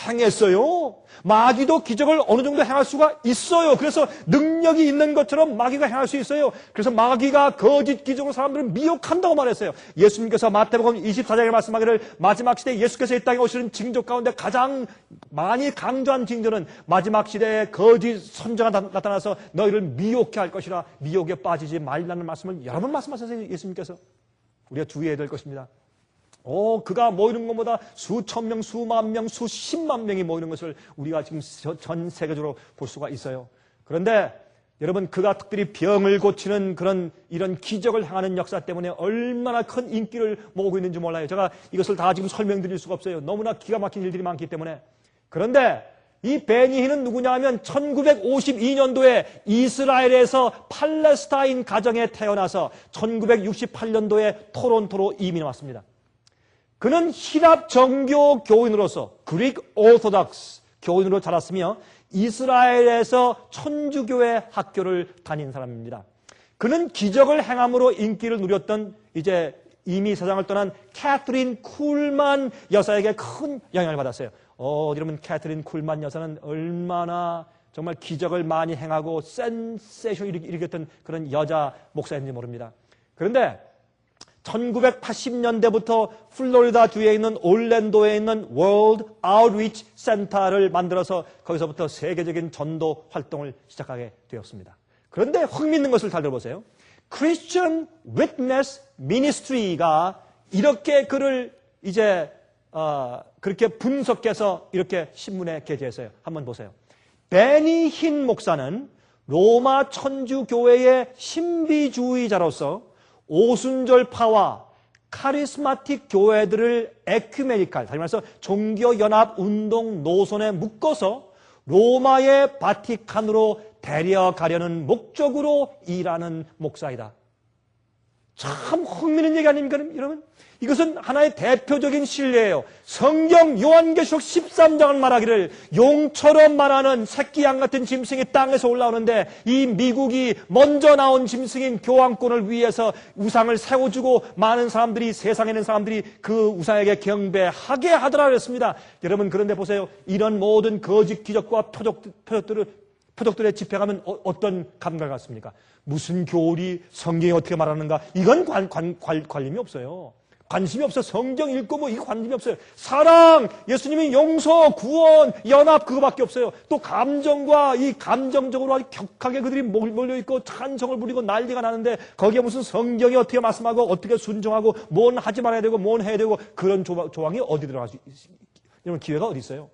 [SPEAKER 2] 행했어요. 마귀도 기적을 어느 정도 행할 수가 있어요. 그래서 능력이 있는 것처럼 마귀가 행할 수 있어요. 그래서 마귀가 거짓 기적으로 사람들을 미혹한다고 말했어요. 예수님께서 마태복음 24장에 말씀하기를, 마지막 시대에 예수께서 이 땅에 오시는 징조 가운데 가장 많이 강조한 징조는 마지막 시대에 거짓 선자가 나타나서 너희를 미혹해 할 것이라 미혹에 빠지지 말라는 말씀을 여러 번 말씀하셨어요. 예수님께서. 우리가 주의해야 될 것입니다. 그가 모이는 것보다 수천 명, 수만 명, 수십만 명이 모이는 것을 우리가 지금 전 세계적으로 볼 수가 있어요. 그런데 여러분, 그가 특별히 병을 고치는 이런 기적을 행하는 역사 때문에 얼마나 큰 인기를 모으고 있는지 몰라요. 제가 이것을 다 지금 설명드릴 수가 없어요. 너무나 기가 막힌 일들이 많기 때문에. 그런데 이 베니히는 누구냐 하면 1952년도에 이스라엘에서 팔레스타인 가정에 태어나서 1968년도에 토론토로 이민 왔습니다. 그는 히랍 정교 교인으로서 그릭 오르토덕스 교인으로 자랐으며 이스라엘에서 천주교회 학교를 다닌 사람입니다. 그는 기적을 행함으로 인기를 누렸던 이제 이미 세상을 떠난 캐트린 쿨만 여사에게 큰 영향을 받았어요. 여러분, 캐트린 쿨만 여사는 얼마나 정말 기적을 많이 행하고 센세이션을 일으켰던 그런 여자 목사인지 모릅니다. 그런데 1980년대부터 플로리다 주에 있는 올랜도에 있는 월드 아웃리치 센터를 만들어서 거기서부터 세계적인 전도 활동을 시작하게 되었습니다. 그런데 흥미있는 것을 잘 들어보세요. Christian Witness Ministry가 이렇게 그를 이제 그렇게 분석해서 이렇게 신문에 게재했어요. 한번 보세요. 베니 힌 목사는 로마 천주교회의 신비주의자로서 오순절파와 카리스마틱 교회들을 에큐메니칼, 다시 말해서 종교연합운동 노선에 묶어서 로마의 바티칸으로 데려가려는 목적으로 일하는 목사이다. 참 흥미있는 얘기 아닙니까, 여러분? 이것은 하나의 대표적인 신뢰예요. 성경 요한계시록 13장을 말하기를 용처럼 말하는 새끼 양 같은 짐승이 땅에서 올라오는데 이 미국이 먼저 나온 짐승인 교황권을 위해서 우상을 세워주고 많은 사람들이, 세상에 있는 사람들이 그 우상에게 경배하게 하더라 그랬습니다. 여러분, 그런데 보세요. 이런 모든 거짓 기적과 표적들을 표적들의 집회 가면 어떤 감각을 갖습니까? 무슨 교리, 성경이 어떻게 말하는가? 이건 관심이 없어요. 관심이 없어. 성경 읽고 뭐 이거 관심이 없어요. 사랑, 예수님이 용서, 구원, 연합 그거밖에 없어요. 또 감정과 이 감정적으로 아주 격하게 그들이 몰려있고 찬성을 부리고 난리가 나는데 거기에 무슨 성경이 어떻게 말씀하고 어떻게 순종하고 뭔 하지 말아야 되고 뭔 해야 되고 그런 조항이 어디 들어갈 수 이런 기회가 어디 있어요?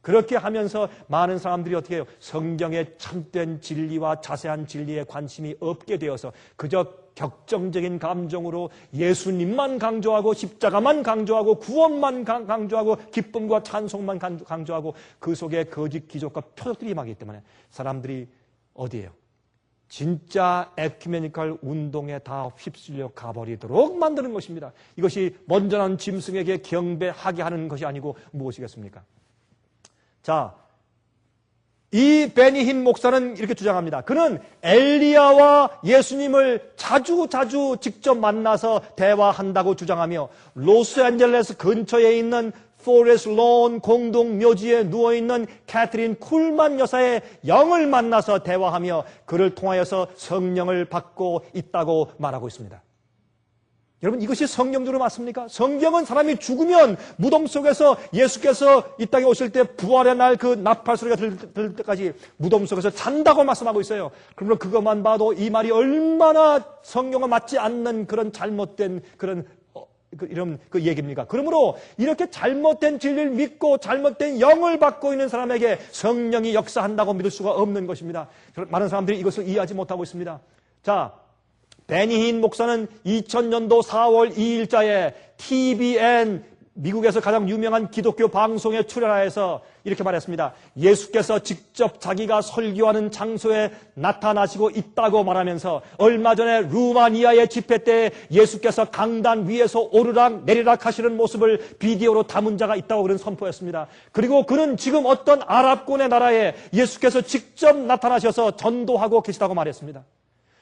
[SPEAKER 2] 그렇게 하면서 많은 사람들이 어떻게 해요? 성경의 참된 진리와 자세한 진리에 관심이 없게 되어서 그저 격정적인 감정으로 예수님만 강조하고 십자가만 강조하고 구원만 강조하고 기쁨과 찬송만 강조하고 그 속에 거짓 기적과 표적들이 임하기 때문에 사람들이 어디에요? 진짜 에큐메니컬 운동에 다 휩쓸려 가버리도록 만드는 것입니다. 이것이 먼저난 짐승에게 경배하게 하는 것이 아니고 무엇이겠습니까? 자, 이 베니힌 목사는 이렇게 주장합니다. 그는 엘리야와 예수님을 자주 직접 만나서 대화한다고 주장하며 로스앤젤레스 근처에 있는 포레스트 론 공동 묘지에 누워있는 캐트린 쿨만 여사의 영을 만나서 대화하며 그를 통하여서 성령을 받고 있다고 말하고 있습니다. 여러분 이것이 성경적으로 맞습니까? 성경은 사람이 죽으면 무덤 속에서 예수께서 이 땅에 오실 때 부활의 날 그 나팔 소리가 들릴 때까지 무덤 속에서 잔다고 말씀하고 있어요. 그러면 그것만 봐도 이 말이 얼마나 성경과 맞지 않는 그런 잘못된 그런 이런 그 얘기입니까? 그러므로 이렇게 잘못된 진리를 믿고 잘못된 영을 받고 있는 사람에게 성령이 역사한다고 믿을 수가 없는 것입니다. 많은 사람들이 이것을 이해하지 못하고 있습니다. 자, 베니힌 목사는 2000년도 4월 2일자에 TBN 미국에서 가장 유명한 기독교 방송에 출연하여서 이렇게 말했습니다. 예수께서 직접 자기가 설교하는 장소에 나타나시고 있다고 말하면서 얼마 전에 루마니아의 집회 때 예수께서 강단 위에서 오르락 내리락 하시는 모습을 비디오로 담은 자가 있다고 그런 선포했습니다. 그리고 그는 지금 어떤 아랍권의 나라에 예수께서 직접 나타나셔서 전도하고 계시다고 말했습니다.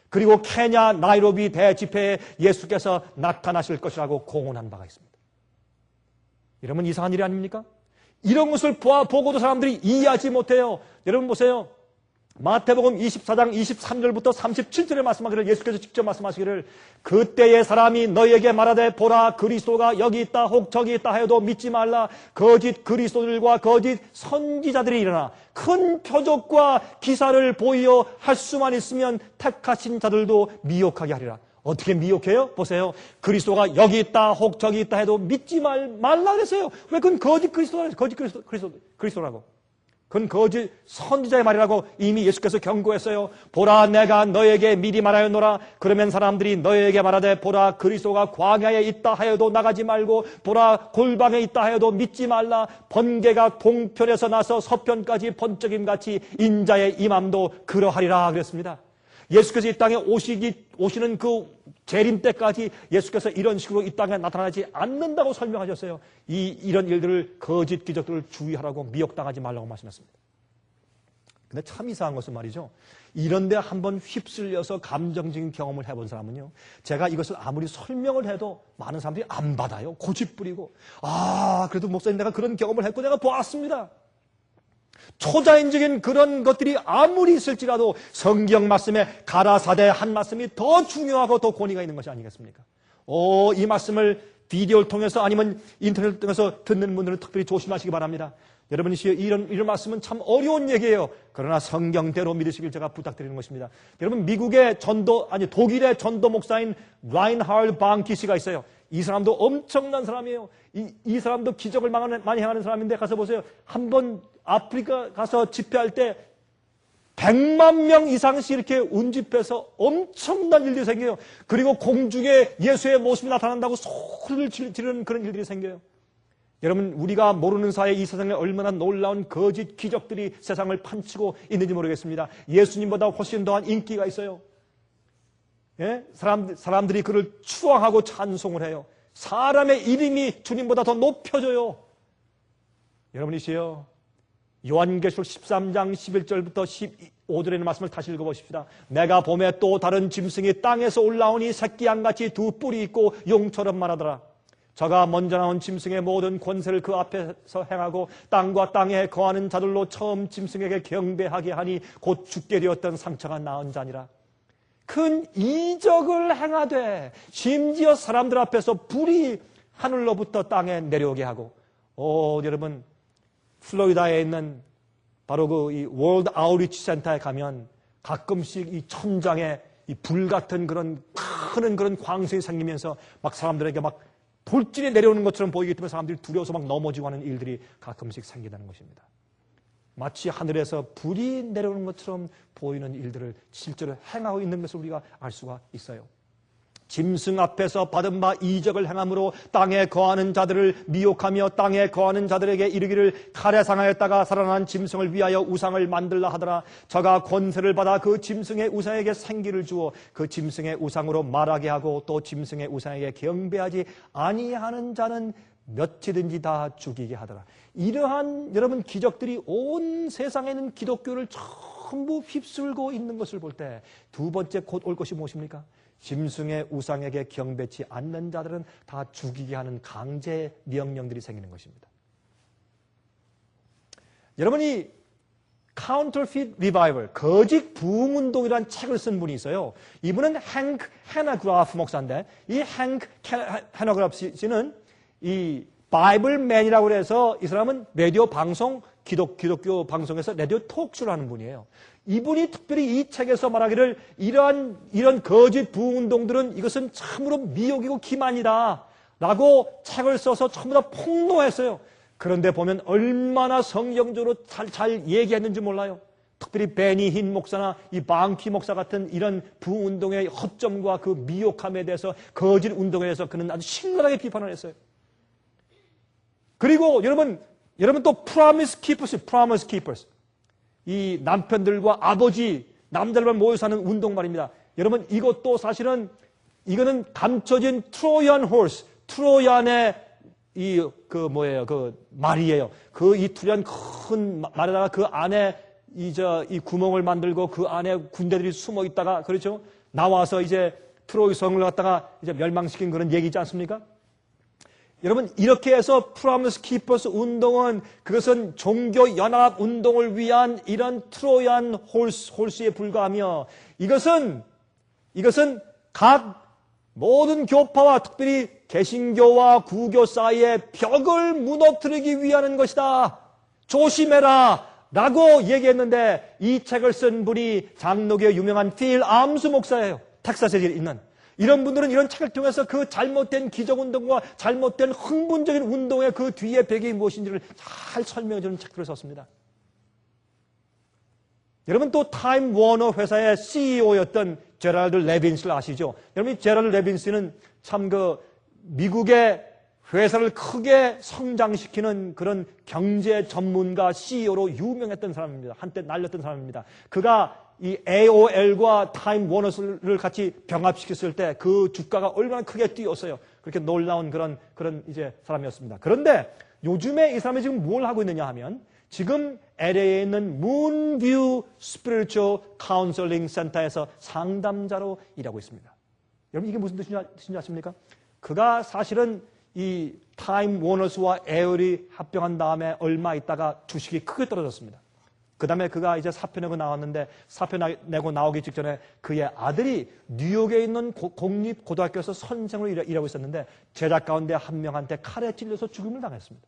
[SPEAKER 2] 그리고 케냐 나이로비 대집회에 예수께서 나타나실 것이라고 공언한 바가 있습니다. 이러면 이상한 일이 아닙니까? 이런 것을 보고도 사람들이 이해하지 못해요. 여러분 보세요. 마태복음 24장 23절부터 37절에 말씀하기를 예수께서 직접 말씀하시기를 그때의 사람이 너희에게 말하되 보라 그리스도가 여기 있다 혹 저기 있다 하여도 믿지 말라. 거짓 그리스도들과 거짓 선지자들이 일어나 큰 표적과 기사를 보이어 할 수만 있으면 택하신 자들도 미혹하게 하리라. 어떻게 미혹해요? 보세요. 그리스도가 여기 있다 혹 저기 있다 해도 믿지 말라 그랬어요. 왜? 그건 거짓 그리스도라고. 그건 거짓 선지자의 말이라고 이미 예수께서 경고했어요. 보라 내가 너에게 미리 말하였노라. 그러면 사람들이 너에게 말하되 보라 그리스도가 광야에 있다 하여도 나가지 말고 보라 골방에 있다 하여도 믿지 말라. 번개가 동편에서 나서 서편까지 번쩍임같이 인자의 임함도 그러하리라 그랬습니다. 예수께서 이 땅에 오시는 그 재림 때까지 예수께서 이런 식으로 이 땅에 나타나지 않는다고 설명하셨어요. 이런 일들을 거짓 기적들을 주의하라고 미혹당하지 말라고 말씀했습니다. 근데 참 이상한 것은 말이죠. 이런데 한번 휩쓸려서 감정적인 경험을 해본 사람은요. 제가 이것을 아무리 설명을 해도 많은 사람들이 안 받아요. 고집부리고. 그래도 목사님 내가 그런 경험을 했고 내가 보았습니다. 초자연적인 그런 것들이 아무리 있을지라도 성경 말씀에 가라사대 한 말씀이 더 중요하고 더 권위가 있는 것이 아니겠습니까? 이 말씀을 비디오를 통해서 아니면 인터넷을 통해서 듣는 분들은 특별히 조심하시기 바랍니다. 여러분이 이런 말씀은 참 어려운 얘기예요. 그러나 성경대로 믿으시길 제가 부탁드리는 것입니다. 여러분 미국의 독일의 전도 목사인 라인하르트 방키 씨가 있어요. 이 사람도 엄청난 사람이에요. 이 사람도 기적을 많이 행하는 사람인데 가서 보세요. 한번 아프리카 가서 집회할 때 100만 명 이상씩 이렇게 운집해서 엄청난 일들이 생겨요. 그리고 공중에 예수의 모습이 나타난다고 소리를 지르는 그런 일들이 생겨요. 여러분 우리가 모르는 사이에 이 세상에 얼마나 놀라운 거짓 기적들이 세상을 판치고 있는지 모르겠습니다. 예수님보다 훨씬 더한 인기가 있어요. 예? 사람들이 그를 추앙하고 찬송을 해요. 사람의 이름이 주님보다 더 높여져요. 여러분이시여 요한계시록 13장 11절부터 15절의 말씀을 다시 읽어보십시다. 내가 봄에 또 다른 짐승이 땅에서 올라오니 새끼 양같이 두 뿔이 있고 용처럼 말하더라. 저가 먼저 나온 짐승의 모든 권세를 그 앞에서 행하고 땅과 땅에 거하는 자들로 처음 짐승에게 경배하게 하니 곧 죽게 되었던 상처가 나은 자니라. 큰 이적을 행하되 심지어 사람들 앞에서 불이 하늘로부터 땅에 내려오게 하고, 여러분 플로리다에 있는 바로 그 이 월드 아웃리치 센터에 가면 가끔씩 이 천장에 이 불 같은 그런 큰 그런 광선이 생기면서 막 사람들에게 막 돌진이 내려오는 것처럼 보이기 때문에 사람들이 두려워서 막 넘어지고 하는 일들이 가끔씩 생긴다는 것입니다. 마치 하늘에서 불이 내려오는 것처럼 보이는 일들을 실제로 행하고 있는 것을 우리가 알 수가 있어요. 짐승 앞에서 받은 바 이적을 행함으로 땅에 거하는 자들을 미혹하며 땅에 거하는 자들에게 이르기를 칼에 상하였다가 살아난 짐승을 위하여 우상을 만들라 하더라. 저가 권세를 받아 그 짐승의 우상에게 생기를 주어 그 짐승의 우상으로 말하게 하고 또 짐승의 우상에게 경배하지 아니하는 자는 몇이든지 다 죽이게 하더라. 이러한 여러분 기적들이 온 세상에 있는 기독교를 전부 휩쓸고 있는 것을 볼 때 두 번째 곧 올 것이 무엇입니까? 짐승의 우상에게 경배치 않는 자들은 다 죽이게 하는 강제 명령들이 생기는 것입니다. 여러분이 Counterfeit Revival, 거짓 부흥운동이라는 책을 쓴 분이 있어요. 이분은 행크 헤너그라프 목사인데, 이 행크 헤너그라프 씨는 이 바이블맨이라고 해서 이 사람은 라디오 방송, 기독교 방송에서 라디오 톡쇼를 하는 분이에요. 이분이 특별히 이 책에서 말하기를 이런 거짓 부흥운동들은 이것은 참으로 미혹이고 기만이다 라고 책을 써서 전부 다 폭로했어요. 그런데 보면 얼마나 성경적으로 잘 얘기했는지 몰라요. 특별히 베니 흰 목사나 이 방키 목사 같은 이런 부흥운동의 허점과 그 미혹함에 대해서 거짓 운동에 대해서 그는 아주 신랄하게 비판을 했어요. 그리고 여러분 또 Promise Keepers. 이 남편들과 아버지, 남자들만 모여 사는 운동 말입니다. 여러분 이것도 사실은 이거는 감춰진 트로얀 호스, 트로얀의 그 말이에요. 그 이 트로얀 큰 말에다가 그 안에 이 구멍을 만들고 그 안에 군대들이 숨어 있다가 그렇죠? 나와서 이제 트로이 성을 갖다가 이제 멸망시킨 그런 얘기지 않습니까? 여러분 이렇게 해서 프라미스 키퍼스 운동은 그것은 종교 연합 운동을 위한 이런 트로얀 홀스에 불과하며 이것은 각 모든 교파와 특별히 개신교와 구교 사이의 벽을 무너뜨리기 위한 것이다. 조심해라 라고 얘기했는데 이 책을 쓴 분이 장로교의 유명한 필 암스 목사예요. 텍사스에 있는. 이런 분들은 이런 책을 통해서 그 잘못된 기적운동과 잘못된 흥분적인 운동의 그 뒤에 배경이 무엇인지를 잘 설명해주는 책들을 썼습니다. 여러분 또 타임 워너 회사의 CEO였던 제랄드 레빈스를 아시죠? 여러분 제랄드 레빈스는 참 미국의 회사를 크게 성장시키는 그런 경제 전문가 CEO로 유명했던 사람입니다. 한때 날렸던 사람입니다. 그가 이 AOL과 타임 워너를 같이 병합시켰을 때 그 주가가 얼마나 크게 뛰었어요. 그렇게 놀라운 그런 이제 사람이었습니다. 그런데 요즘에 이 사람이 지금 뭘 하고 있느냐 하면 지금 LA에 있는 문뷰 스피리추얼 카운슬링 센터에서 상담자로 일하고 있습니다. 여러분 이게 무슨 뜻인지 아십니까? 그가 사실은 이 타임 워너스와 AOL이 합병한 다음에 얼마 있다가 주식이 크게 떨어졌습니다. 그 다음에 그가 이제 사표 내고 나왔는데 사표 내고 나오기 직전에 그의 아들이 뉴욕에 있는 공립고등학교에서 선생으로 일하고 있었는데 제자 가운데 한 명한테 칼에 찔려서 죽음을 당했습니다.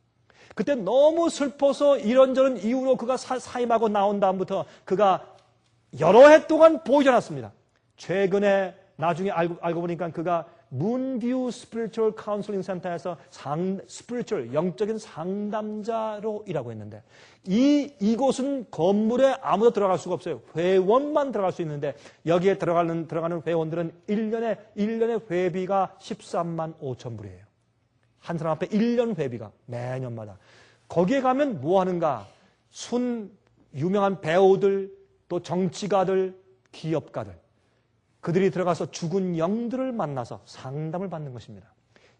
[SPEAKER 2] 그때 너무 슬퍼서 이런저런 이유로 그가 사임하고 나온 다음부터 그가 여러 해 동안 보이지 않았습니다. 최근에 나중에 알고 보니까 그가 문뷰 스피리추얼 카운슬링 센터에서 스피리추얼 영적인 상담자로 일하고 있는데 이곳은 건물에 아무도 들어갈 수가 없어요. 회원만 들어갈 수 있는데 여기에 들어가는 회원들은 1년에 회비가 13만 5천 불이에요. 한 사람 앞에 1년 회비가 매년마다. 거기에 가면 뭐 하는가? 유명한 배우들, 또 정치가들, 기업가들 그들이 들어가서 죽은 영들을 만나서 상담을 받는 것입니다.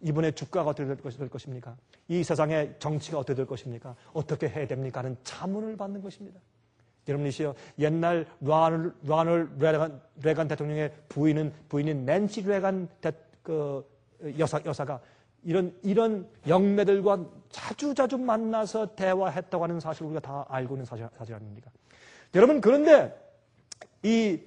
[SPEAKER 2] 이번에 주가가 어떻게 될 것입니까? 이 세상의 정치가 어떻게 될 것입니까? 어떻게 해야 됩니까? 하는 자문을 받는 것입니다. 여러분이시여 옛날 로널드 레간 대통령의 부인인 낸시 레간 여사가 이런 영매들과 자주자주 만나서 대화했다고 하는 사실을 우리가 다 알고 있는 사실 아닙니까? 여러분, 그런데 이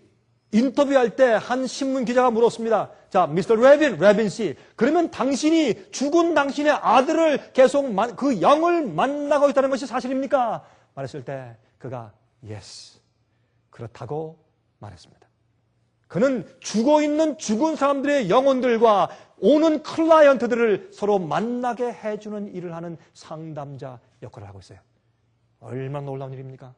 [SPEAKER 2] 인터뷰할 때 한 신문 기자가 물었습니다. 자, 미스터 레빈 씨, 그러면 당신이 죽은 당신의 아들을 계속 그 영을 만나고 있다는 것이 사실입니까? 말했을 때 그가 yes, 그렇다고 말했습니다. 그는 죽어있는 죽은 사람들의 영혼들과 오는 클라이언트들을 서로 만나게 해주는 일을 하는 상담자 역할을 하고 있어요. 얼마나 놀라운 일입니까?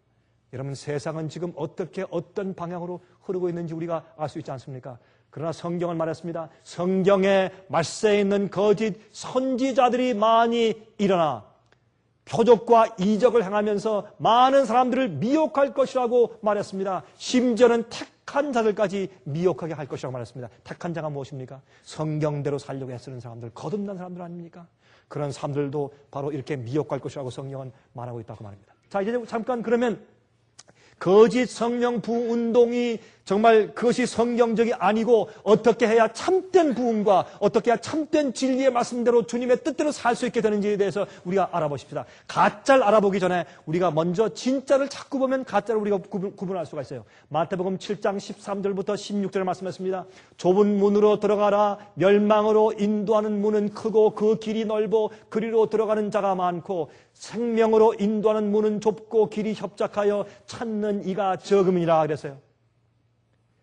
[SPEAKER 2] 여러분, 세상은 지금 어떤 방향으로 흐르고 있는지 우리가 알 수 있지 않습니까? 그러나 성경은 말했습니다. 성경에 말세에 있는 거짓 선지자들이 많이 일어나 표적과 이적을 행하면서 많은 사람들을 미혹할 것이라고 말했습니다. 심지어는 택한 자들까지 미혹하게 할 것이라고 말했습니다. 택한 자가 무엇입니까? 성경대로 살려고 애쓰는 사람들, 거듭난 사람들 아닙니까? 그런 사람들도 바로 이렇게 미혹할 것이라고 성경은 말하고 있다고 말합니다. 자, 이제 잠깐 그러면 거짓 성령 부흥 운동이 정말 그것이 성경적이 아니고 어떻게 해야 참된 부흥과 어떻게 해야 참된 진리의 말씀대로 주님의 뜻대로 살 수 있게 되는지에 대해서 우리가 알아보십시다. 가짜를 알아보기 전에 우리가 먼저 진짜를 자꾸 보면 가짜를 우리가 구분할 수가 있어요. 마태복음 7장 13절부터 16절을 말씀했습니다. 좁은 문으로 들어가라. 멸망으로 인도하는 문은 크고 그 길이 넓어 그리로 들어가는 자가 많고 생명으로 인도하는 문은 좁고 길이 협착하여 찾는 이가 적음이라 그랬어요.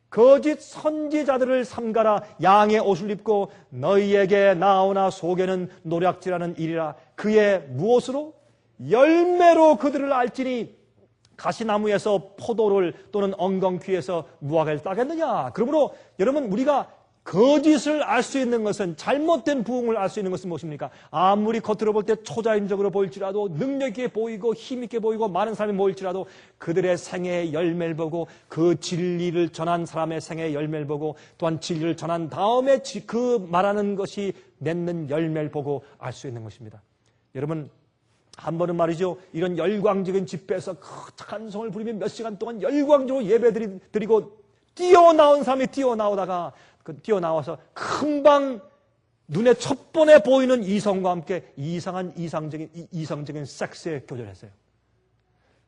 [SPEAKER 2] 거짓 선지자들을 삼가라. 양의 옷을 입고 너희에게 나오나 속에는 노략질하는 일이라. 그의 무엇으로? 열매로 그들을 알지니 가시나무에서 포도를 또는 엉겅퀴에서 무화과를 따겠느냐. 그러므로 여러분, 우리가 거짓을 알 수 있는 것은, 잘못된 부흥을 알 수 있는 것은 무엇입니까? 아무리 겉으로 볼 때 초자연적으로 보일지라도, 능력 있게 보이고 힘 있게 보이고 많은 사람이 모일지라도 그들의 생애의 열매를 보고, 그 진리를 전한 사람의 생애의 열매를 보고, 또한 진리를 전한 다음에 그 말하는 것이 맺는 열매를 보고 알 수 있는 것입니다. 여러분, 한 번은 말이죠, 이런 열광적인 집회에서 찬송을 부리며 몇 시간 동안 열광적으로 예배 드리고 뛰어나온 사람이 뛰어나와서 금방 눈에 첫 번에 보이는 이성과 함께 이성적인 섹스에 교절했어요.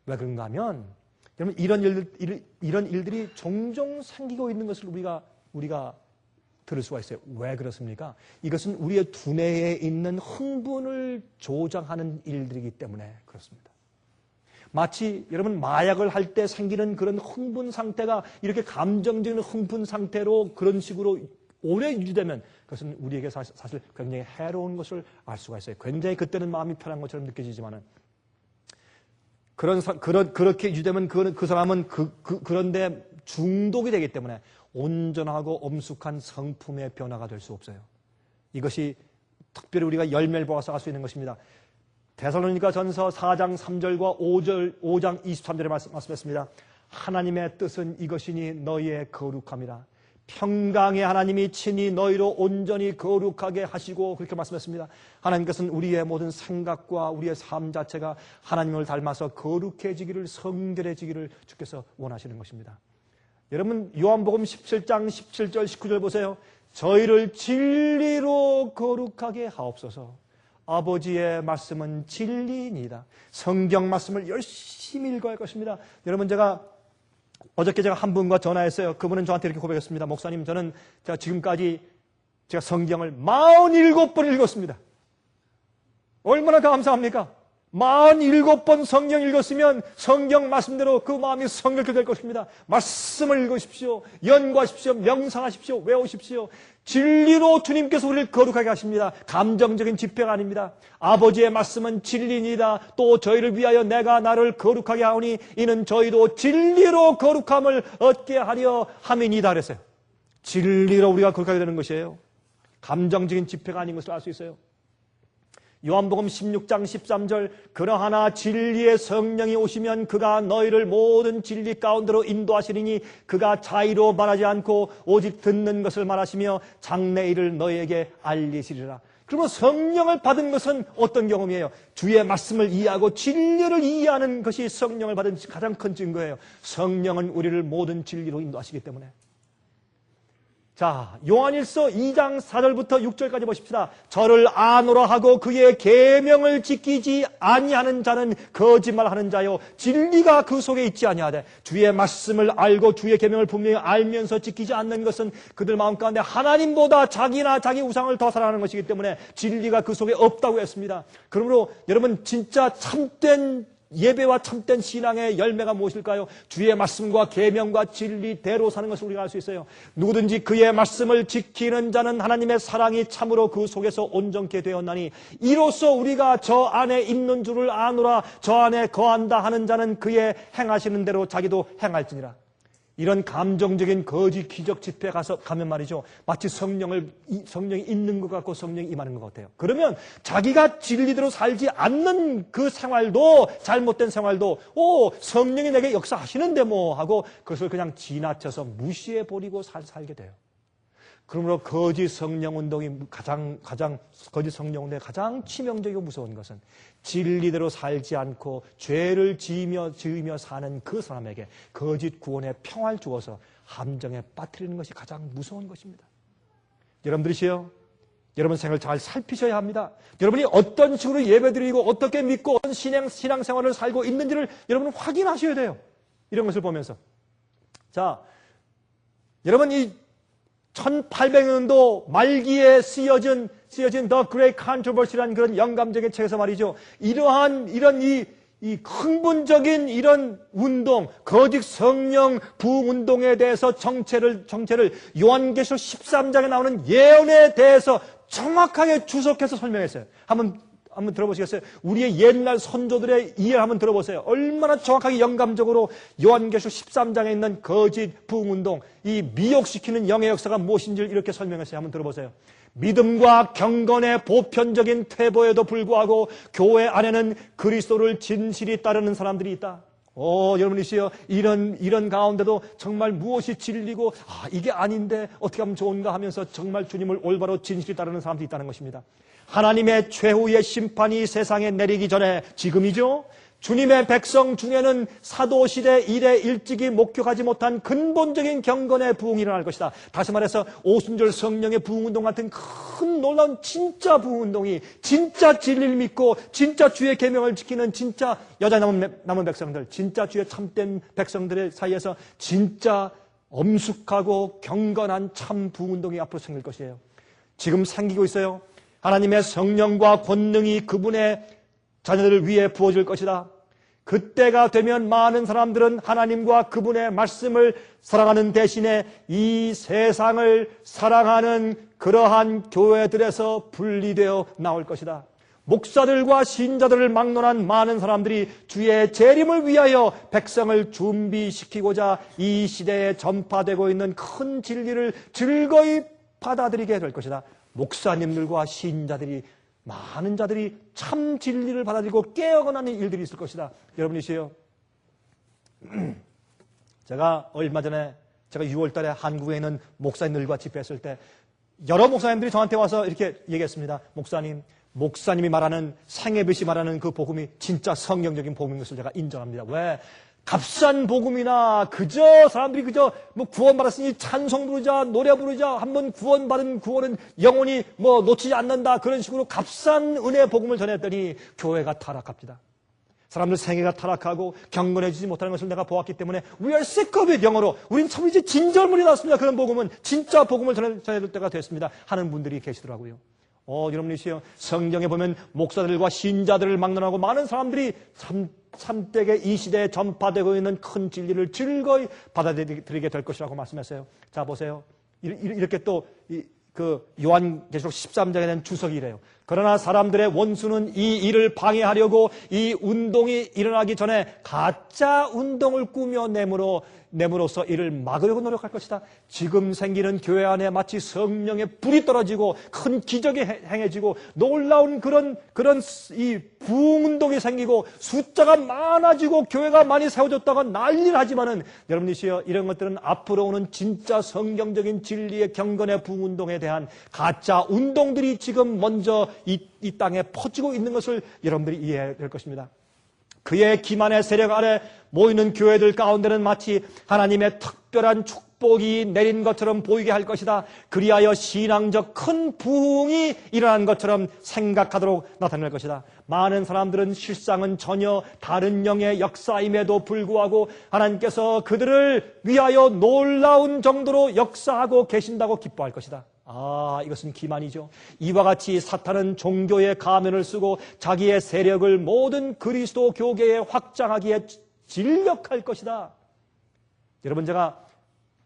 [SPEAKER 2] 왜 그런가 하면, 여러분, 이런 일들이 종종 생기고 있는 것을 우리가 들을 수가 있어요. 왜 그렇습니까? 이것은 우리의 두뇌에 있는 흥분을 조장하는 일들이기 때문에 그렇습니다. 마치 여러분, 마약을 할 때 생기는 그런 흥분 상태가 이렇게 감정적인 흥분 상태로 그런 식으로 오래 유지되면 그것은 우리에게 사실 굉장히 해로운 것을 알 수가 있어요. 굉장히 그때는 마음이 편한 것처럼 느껴지지만은 그렇게 유지되면 그 사람은 그런데 중독이 되기 때문에 온전하고 엄숙한 성품의 변화가 될 수 없어요. 이것이 특별히 우리가 열매를 보아서 알 수 있는 것입니다. 데살로니가 전서 4장 3절과 5장 23절에 말씀했습니다. 하나님의 뜻은 이것이니 너희의 거룩함이라. 평강의 하나님이 친히 너희로 온전히 거룩하게 하시고, 그렇게 말씀했습니다. 하나님께서는 우리의 모든 생각과 우리의 삶 자체가 하나님을 닮아서 거룩해지기를, 성결해지기를 주께서 원하시는 것입니다. 여러분, 요한복음 17장 17절 19절 보세요. 저희를 진리로 거룩하게 하옵소서. 아버지의 말씀은 진리입니다. 성경 말씀을 열심히 읽어야 할 것입니다. 여러분, 어저께 제가 한 분과 전화했어요. 그분은 저한테 이렇게 고백했습니다. 목사님, 저는 지금까지 성경을 47번 읽었습니다. 얼마나 감사합니까? 47번 성경 읽었으면 성경 말씀대로 그 마음이 성결케 될 것입니다. 말씀을 읽으십시오. 연구하십시오. 명상하십시오. 외우십시오. 진리로 주님께서 우리를 거룩하게 하십니다. 감정적인 집회가 아닙니다. 아버지의 말씀은 진리니이다. 또 저희를 위하여 내가 나를 거룩하게 하오니 이는 저희도 진리로 거룩함을 얻게 하려 함이니이다 그랬어요. 진리로 우리가 거룩하게 되는 것이에요. 감정적인 집회가 아닌 것을 알 수 있어요. 요한복음 16장 13절 그러하나 진리의 성령이 오시면 그가 너희를 모든 진리 가운데로 인도하시리니 그가 자의로 말하지 않고 오직 듣는 것을 말하시며 장래일을 너희에게 알리시리라. 그러면 성령을 받은 것은 어떤 경험이에요? 주의 말씀을 이해하고 진리를 이해하는 것이 성령을 받은 가장 큰 증거예요. 성령은 우리를 모든 진리로 인도하시기 때문에. 자, 요한일서 2장 4절부터 6절까지 보십시다. 저를 아노라 하고 그의 계명을 지키지 아니하는 자는 거짓말하는 자요 진리가 그 속에 있지 아니하되 주의 말씀을 알고 주의 계명을 분명히 알면서 지키지 않는 것은 그들 마음 가운데 하나님보다 자기나 자기 우상을 더 사랑하는 것이기 때문에 진리가 그 속에 없다고 했습니다. 그러므로 여러분 진짜 참된 예배와 참된 신앙의 열매가 무엇일까요? 주의 말씀과 계명과 진리대로 사는 것을 우리가 알 수 있어요. 누구든지 그의 말씀을 지키는 자는 하나님의 사랑이 참으로 그 속에서 온전케 되었나니 이로써 우리가 저 안에 있는 줄을 아노라. 저 안에 거한다 하는 자는 그의 행하시는 대로 자기도 행할지니라. 이런 감정적인 거짓 기적 집회에 가면 말이죠. 마치 성령이 있는 것 같고 성령이 임하는 것 같아요. 그러면 자기가 진리대로 살지 않는 그 생활도, 잘못된 생활도, 성령이 내게 역사하시는데 뭐 하고 그것을 그냥 지나쳐서 무시해버리고 살게 돼요. 그러므로 거짓 성령 운동이 거짓 성령 운동의 가장 치명적이고 무서운 것은 진리대로 살지 않고 죄를 지으며 사는 그 사람에게 거짓 구원의 평화를 주어서 함정에 빠뜨리는 것이 가장 무서운 것입니다. 여러분들이시요, 여러분 생활을 잘 살피셔야 합니다. 여러분이 어떤 식으로 예배드리고 어떻게 믿고 어떤 신앙생활을 살고 있는지를 여러분은 확인하셔야 돼요. 이런 것을 보면서. 자, 여러분 이 1800년도 말기에 쓰여진 The Great Controversy라는 그런 영감적인 책에서 말이죠. 이런 이 흥분적인 이런 운동, 거짓 성령 부흥 운동에 대해서 정체를 요한계시록 13장에 나오는 예언에 대해서 정확하게 주석해서 설명했어요. 한번 들어보시겠어요? 우리의 옛날 선조들의 이해를 한번 들어보세요. 얼마나 정확하게 영감적으로 요한계시록 13장에 있는 거짓 부흥운동, 이 미혹시키는 영의 역사가 무엇인지를 이렇게 설명했어요. 한번 들어보세요. 믿음과 경건의 보편적인 퇴보에도 불구하고 교회 안에는 그리스도를 진실히 따르는 사람들이 있다. 여러분이시여, 이런 가운데도 정말 무엇이 진리고, 이게 아닌데 어떻게 하면 좋은가 하면서 정말 주님을 올바로 진실히 따르는 사람들이 있다는 것입니다. 하나님의 최후의 심판이 세상에 내리기 전에 지금이죠. 주님의 백성 중에는 사도시대 이래 일찍이 목격하지 못한 근본적인 경건의 부흥이 일어날 것이다. 다시 말해서 오순절 성령의 부흥운동 같은 큰 놀라운 진짜 부흥운동이, 진짜 진리를 믿고 진짜 주의 계명을 지키는 진짜 여자 남은 백성들, 진짜 주의 참된 백성들의 사이에서 진짜 엄숙하고 경건한 참 부흥운동이 앞으로 생길 것이에요. 지금 생기고 있어요. 하나님의 성령과 권능이 그분의 자녀들을 위해 부어질 것이다. 그때가 되면 많은 사람들은 하나님과 그분의 말씀을 사랑하는 대신에 이 세상을 사랑하는 그러한 교회들에서 분리되어 나올 것이다. 목사들과 신자들을 막론한 많은 사람들이 주의 재림을 위하여 백성을 준비시키고자 이 시대에 전파되고 있는 큰 진리를 즐거이 받아들이게 될 것이다. 목사님들과 신자들이, 많은 자들이 참 진리를 받아들이고 깨어나는 일들이 있을 것이다. 여러분이시요, 제가 얼마 전에 6월 달에 한국에 있는 목사님들과 집회했을 때 여러 목사님들이 저한테 와서 이렇게 얘기했습니다. 목사님이 말하는, 생애비 씨 말하는 그 복음이 진짜 성경적인 복음인 것을 제가 인정합니다. 왜? 값싼 복음이나 사람들이 뭐 구원받았으니 찬송 부르자, 노래 부르자, 한번 구원받은 구원은 영원히 뭐 놓치지 않는다, 그런 식으로 값싼 은혜의 복음을 전했더니 교회가 타락합니다. 사람들 생애가 타락하고 경건해지지 못하는 것을 내가 보았기 때문에 We are sick of it. 영어로 우린 참 이제 진절물이 났습니다. 그런 복음은 진짜 복음을 전해야 될 때가 됐습니다 하는 분들이 계시더라고요. 여러분이시여, 성경에 보면 목사들과 신자들을 막론하고 많은 사람들이 참되게 이 시대에 전파되고 있는 큰 진리를 즐거이 받아들이게 될 것이라고 말씀했어요. 자, 보세요. 이렇게 또 요한계시록 13장에는 주석이 이래요. 그러나 사람들의 원수는 이 일을 방해하려고 이 운동이 일어나기 전에 가짜 운동을 꾸며 내므로써 이를 막으려고 노력할 것이다. 지금 생기는 교회 안에 마치 성령의 불이 떨어지고 큰 기적이 행해지고 놀라운 그런 이 부흥운동이 생기고 숫자가 많아지고 교회가 많이 세워졌다가 난리를 하지만은 여러분이시여, 이런 것들은 앞으로 오는 진짜 성경적인 진리의 경건의 부흥운동에 대한 가짜 운동들이 지금 먼저 이 땅에 퍼지고 있는 것을 여러분들이 이해해야 될 것입니다. 그의 기만의 세력 아래 모이는 교회들 가운데는 마치 하나님의 특별한 축복이 내린 것처럼 보이게 할 것이다. 그리하여 신앙적 큰 부흥이 일어난 것처럼 생각하도록 나타낼 것이다. 많은 사람들은 실상은 전혀 다른 영의 역사임에도 불구하고 하나님께서 그들을 위하여 놀라운 정도로 역사하고 계신다고 기뻐할 것이다. 이것은 기만이죠. 이와 같이 사탄은 종교의 가면을 쓰고 자기의 세력을 모든 그리스도 교계에 확장하기에 진력할 것이다. 여러분,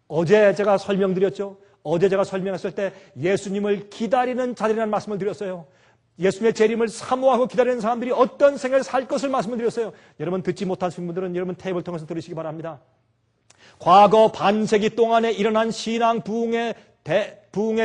[SPEAKER 2] 어제 제가 설명드렸죠. 어제 제가 설명했을 때 예수님을 기다리는 자들이라는 말씀을 드렸어요. 예수님의 재림을 사모하고 기다리는 사람들이 어떤 생을 살 것을 말씀을 드렸어요. 여러분, 듣지 못하신 분들은 여러분 테이프를 통해서 들으시기 바랍니다. 과거 반세기 동안에 일어난 신앙 부흥의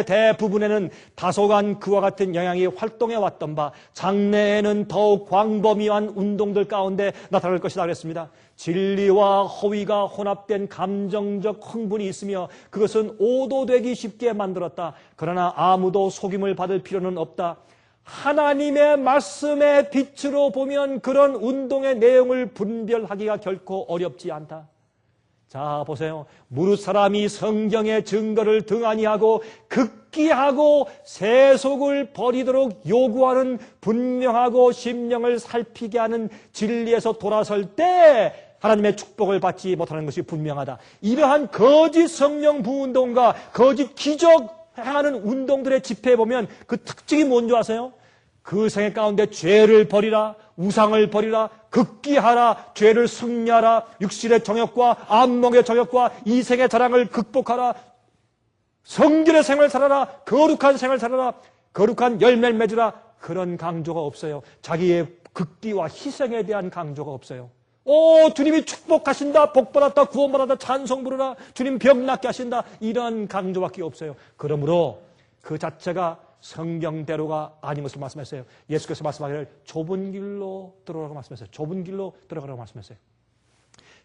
[SPEAKER 2] 대부분에는 다소간 그와 같은 영향이 활동해 왔던 바 장래에는 더욱 광범위한 운동들 가운데 나타날 것이다 그랬습니다. 진리와 허위가 혼합된 감정적 흥분이 있으며 그것은 오도되기 쉽게 만들었다. 그러나 아무도 속임을 받을 필요는 없다. 하나님의 말씀의 빛으로 보면 그런 운동의 내용을 분별하기가 결코 어렵지 않다. 자, 보세요. 무릇 사람이 성경의 증거를 등한히 하고 극기하고 세속을 버리도록 요구하는 분명하고 심령을 살피게 하는 진리에서 돌아설 때 하나님의 축복을 받지 못하는 것이 분명하다. 이러한 거짓 성령 부운동과 거짓 기적 행하는 운동들의 집회에 보면 그 특징이 뭔지 아세요? 그 생애 가운데 죄를 버리라, 우상을 버리라, 극기하라, 죄를 승리하라, 육신의 정욕과 안목의 정욕과 이생의 자랑을 극복하라, 성결의 생을 살아라, 거룩한 생을 살아라, 거룩한 열매를 맺으라. 그런 강조가 없어요. 자기의 극기와 희생에 대한 강조가 없어요. 주님이 축복하신다, 복받았다, 구원받았다, 찬송 부르라, 주님 병 낫게 하신다, 이런 강조밖에 없어요. 그러므로 그 자체가 성경대로가 아닌 것을 말씀했어요. 예수께서 말씀하기를 좁은 길로 들어가라고 말씀했어요. 좁은 길로 들어가라고 말씀했어요.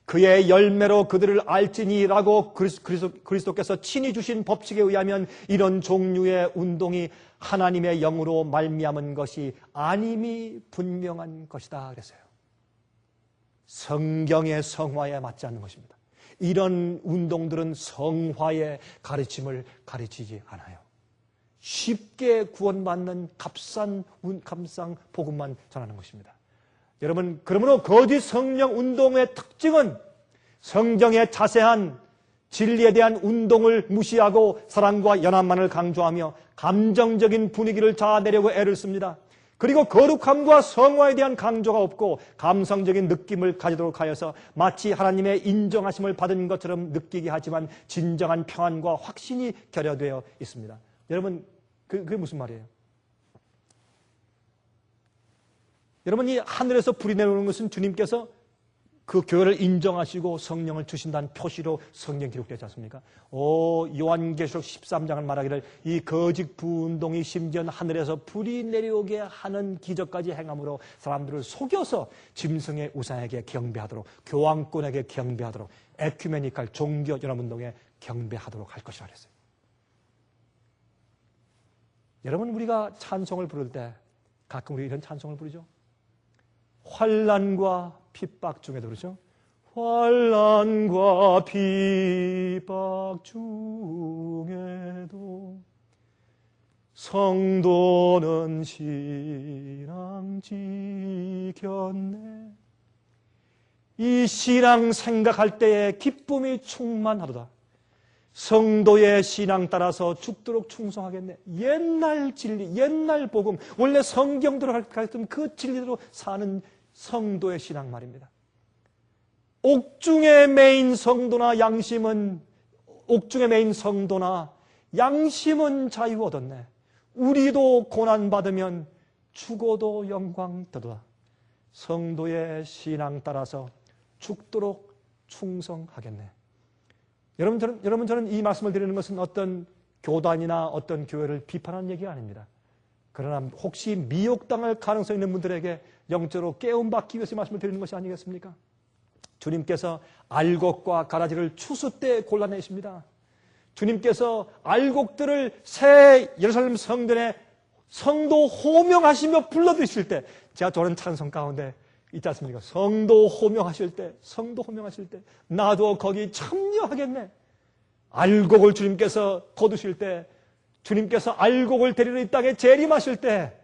[SPEAKER 2] 그의 열매로 그들을 알지니라고 그리스도께서 친히 주신 법칙에 의하면 이런 종류의 운동이 하나님의 영으로 말미암은 것이 아님이 분명한 것이다 그랬어요. 성경의 성화에 맞지 않는 것입니다. 이런 운동들은 성화의 가르침을 가르치지 않아요. 쉽게 구원받는 값싼 복음만 전하는 것입니다. 여러분, 그러므로 거짓 성령 운동의 특징은 성경의 자세한 진리에 대한 운동을 무시하고 사랑과 연합만을 강조하며 감정적인 분위기를 잡아내려고 애를 씁니다. 그리고 거룩함과 성화에 대한 강조가 없고 감성적인 느낌을 가지도록 하여서 마치 하나님의 인정하심을 받은 것처럼 느끼게 하지만 진정한 평안과 확신이 결여되어 있습니다. 여러분, 그게 무슨 말이에요? 여러분, 이 하늘에서 불이 내려오는 것은 주님께서 그 교회를 인정하시고 성령을 주신다는 표시로 성경 기록되지 않습니까? 요한계시록 13장을 말하기를 이 거짓 부운동이 심지어 하늘에서 불이 내려오게 하는 기적까지 행함으로 사람들을 속여서 짐승의 우상에게 경배하도록, 교황권에게 경배하도록, 에큐메니칼 종교 연합운동에 경배하도록 할 것이라 그랬어요. 여러분, 우리가 찬송을 부를 때 가끔 우리 이런 찬송을 부르죠. 환난과 핍박 중에도 그렇죠. 환난과 핍박 중에도 성도는 신앙 지켰네. 이 신앙 생각할 때에 기쁨이 충만하도다. 성도의 신앙 따라서 죽도록 충성하겠네. 옛날 진리, 옛날 복음, 원래 성경대로 가르쳤던 그 진리대로 사는 성도의 신앙 말입니다. 옥중에 매인 성도나 양심은 자유 얻었네. 우리도 고난받으면 죽어도 영광 되도다. 성도의 신앙 따라서 죽도록 충성하겠네. 여러분, 저는 이 말씀을 드리는 것은 어떤 교단이나 어떤 교회를 비판하는 얘기가 아닙니다. 그러나 혹시 미혹당할 가능성이 있는 분들에게 영적으로 깨움받기 위해서 말씀을 드리는 것이 아니겠습니까? 주님께서 알곡과 가라지를 추수 때 골라내십니다. 주님께서 알곡들을 새 예루살렘 성전에 성도 호명하시며 불러드리실 때 제가 저는 찬송 가운데 있지 않습니까? 성도 호명하실 때 나도 거기 참여하겠네. 알곡을 주님께서 거두실 때, 주님께서 알곡을 데리러 이 땅에 재림하실 때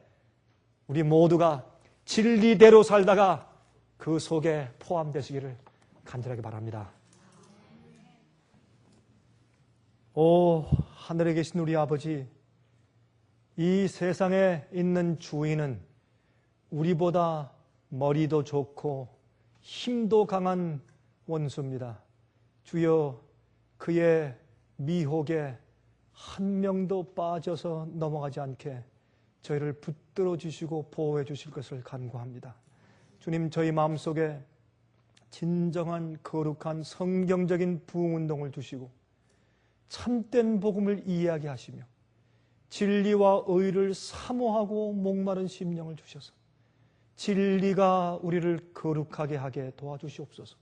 [SPEAKER 2] 우리 모두가 진리대로 살다가 그 속에 포함되시기를 간절하게 바랍니다. 오, 하늘에 계신 우리 아버지, 이 세상에 있는 주인은 우리보다 머리도 좋고 힘도 강한 원수입니다. 주여, 그의 미혹에 한 명도 빠져서 넘어가지 않게 저희를 붙들어 주시고 보호해 주실 것을 간구합니다. 주님, 저희 마음속에 진정한 거룩한 성경적인 부흥운동을 주시고 참된 복음을 이해하게 하시며 진리와 의를 사모하고 목마른 심령을 주셔서 진리가 우리를 거룩하게 하게 도와주시옵소서.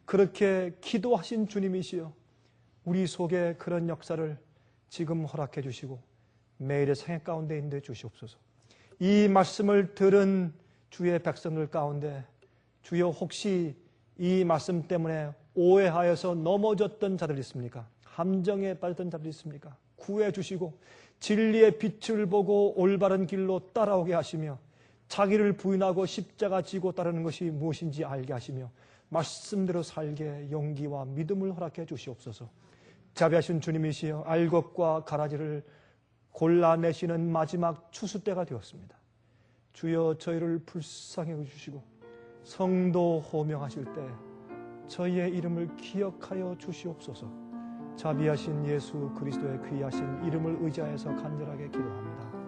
[SPEAKER 2] 그렇게 기도하신 주님이시여 우리 속에 그런 역사를 지금 허락해 주시고 매일의 생애 가운데 인도해 주시옵소서. 이 말씀을 들은 주의 백성들 가운데 주여 혹시 이 말씀 때문에 오해하여서 넘어졌던 자들 있습니까? 함정에 빠졌던 자들 있습니까? 구해 주시고 진리의 빛을 보고 올바른 길로 따라오게 하시며 자기를 부인하고 십자가 지고 따르는 것이 무엇인지 알게 하시며 말씀대로 살게 용기와 믿음을 허락해 주시옵소서. 자비하신 주님이시여 알곡과 가라지를 골라내시는 마지막 추수 때가 되었습니다. 주여 저희를 불쌍히 여겨주시고 성도 호명하실 때 저희의 이름을 기억하여 주시옵소서. 자비하신 예수 그리스도의 귀하신 이름을 의지하여서 간절하게 기도합니다.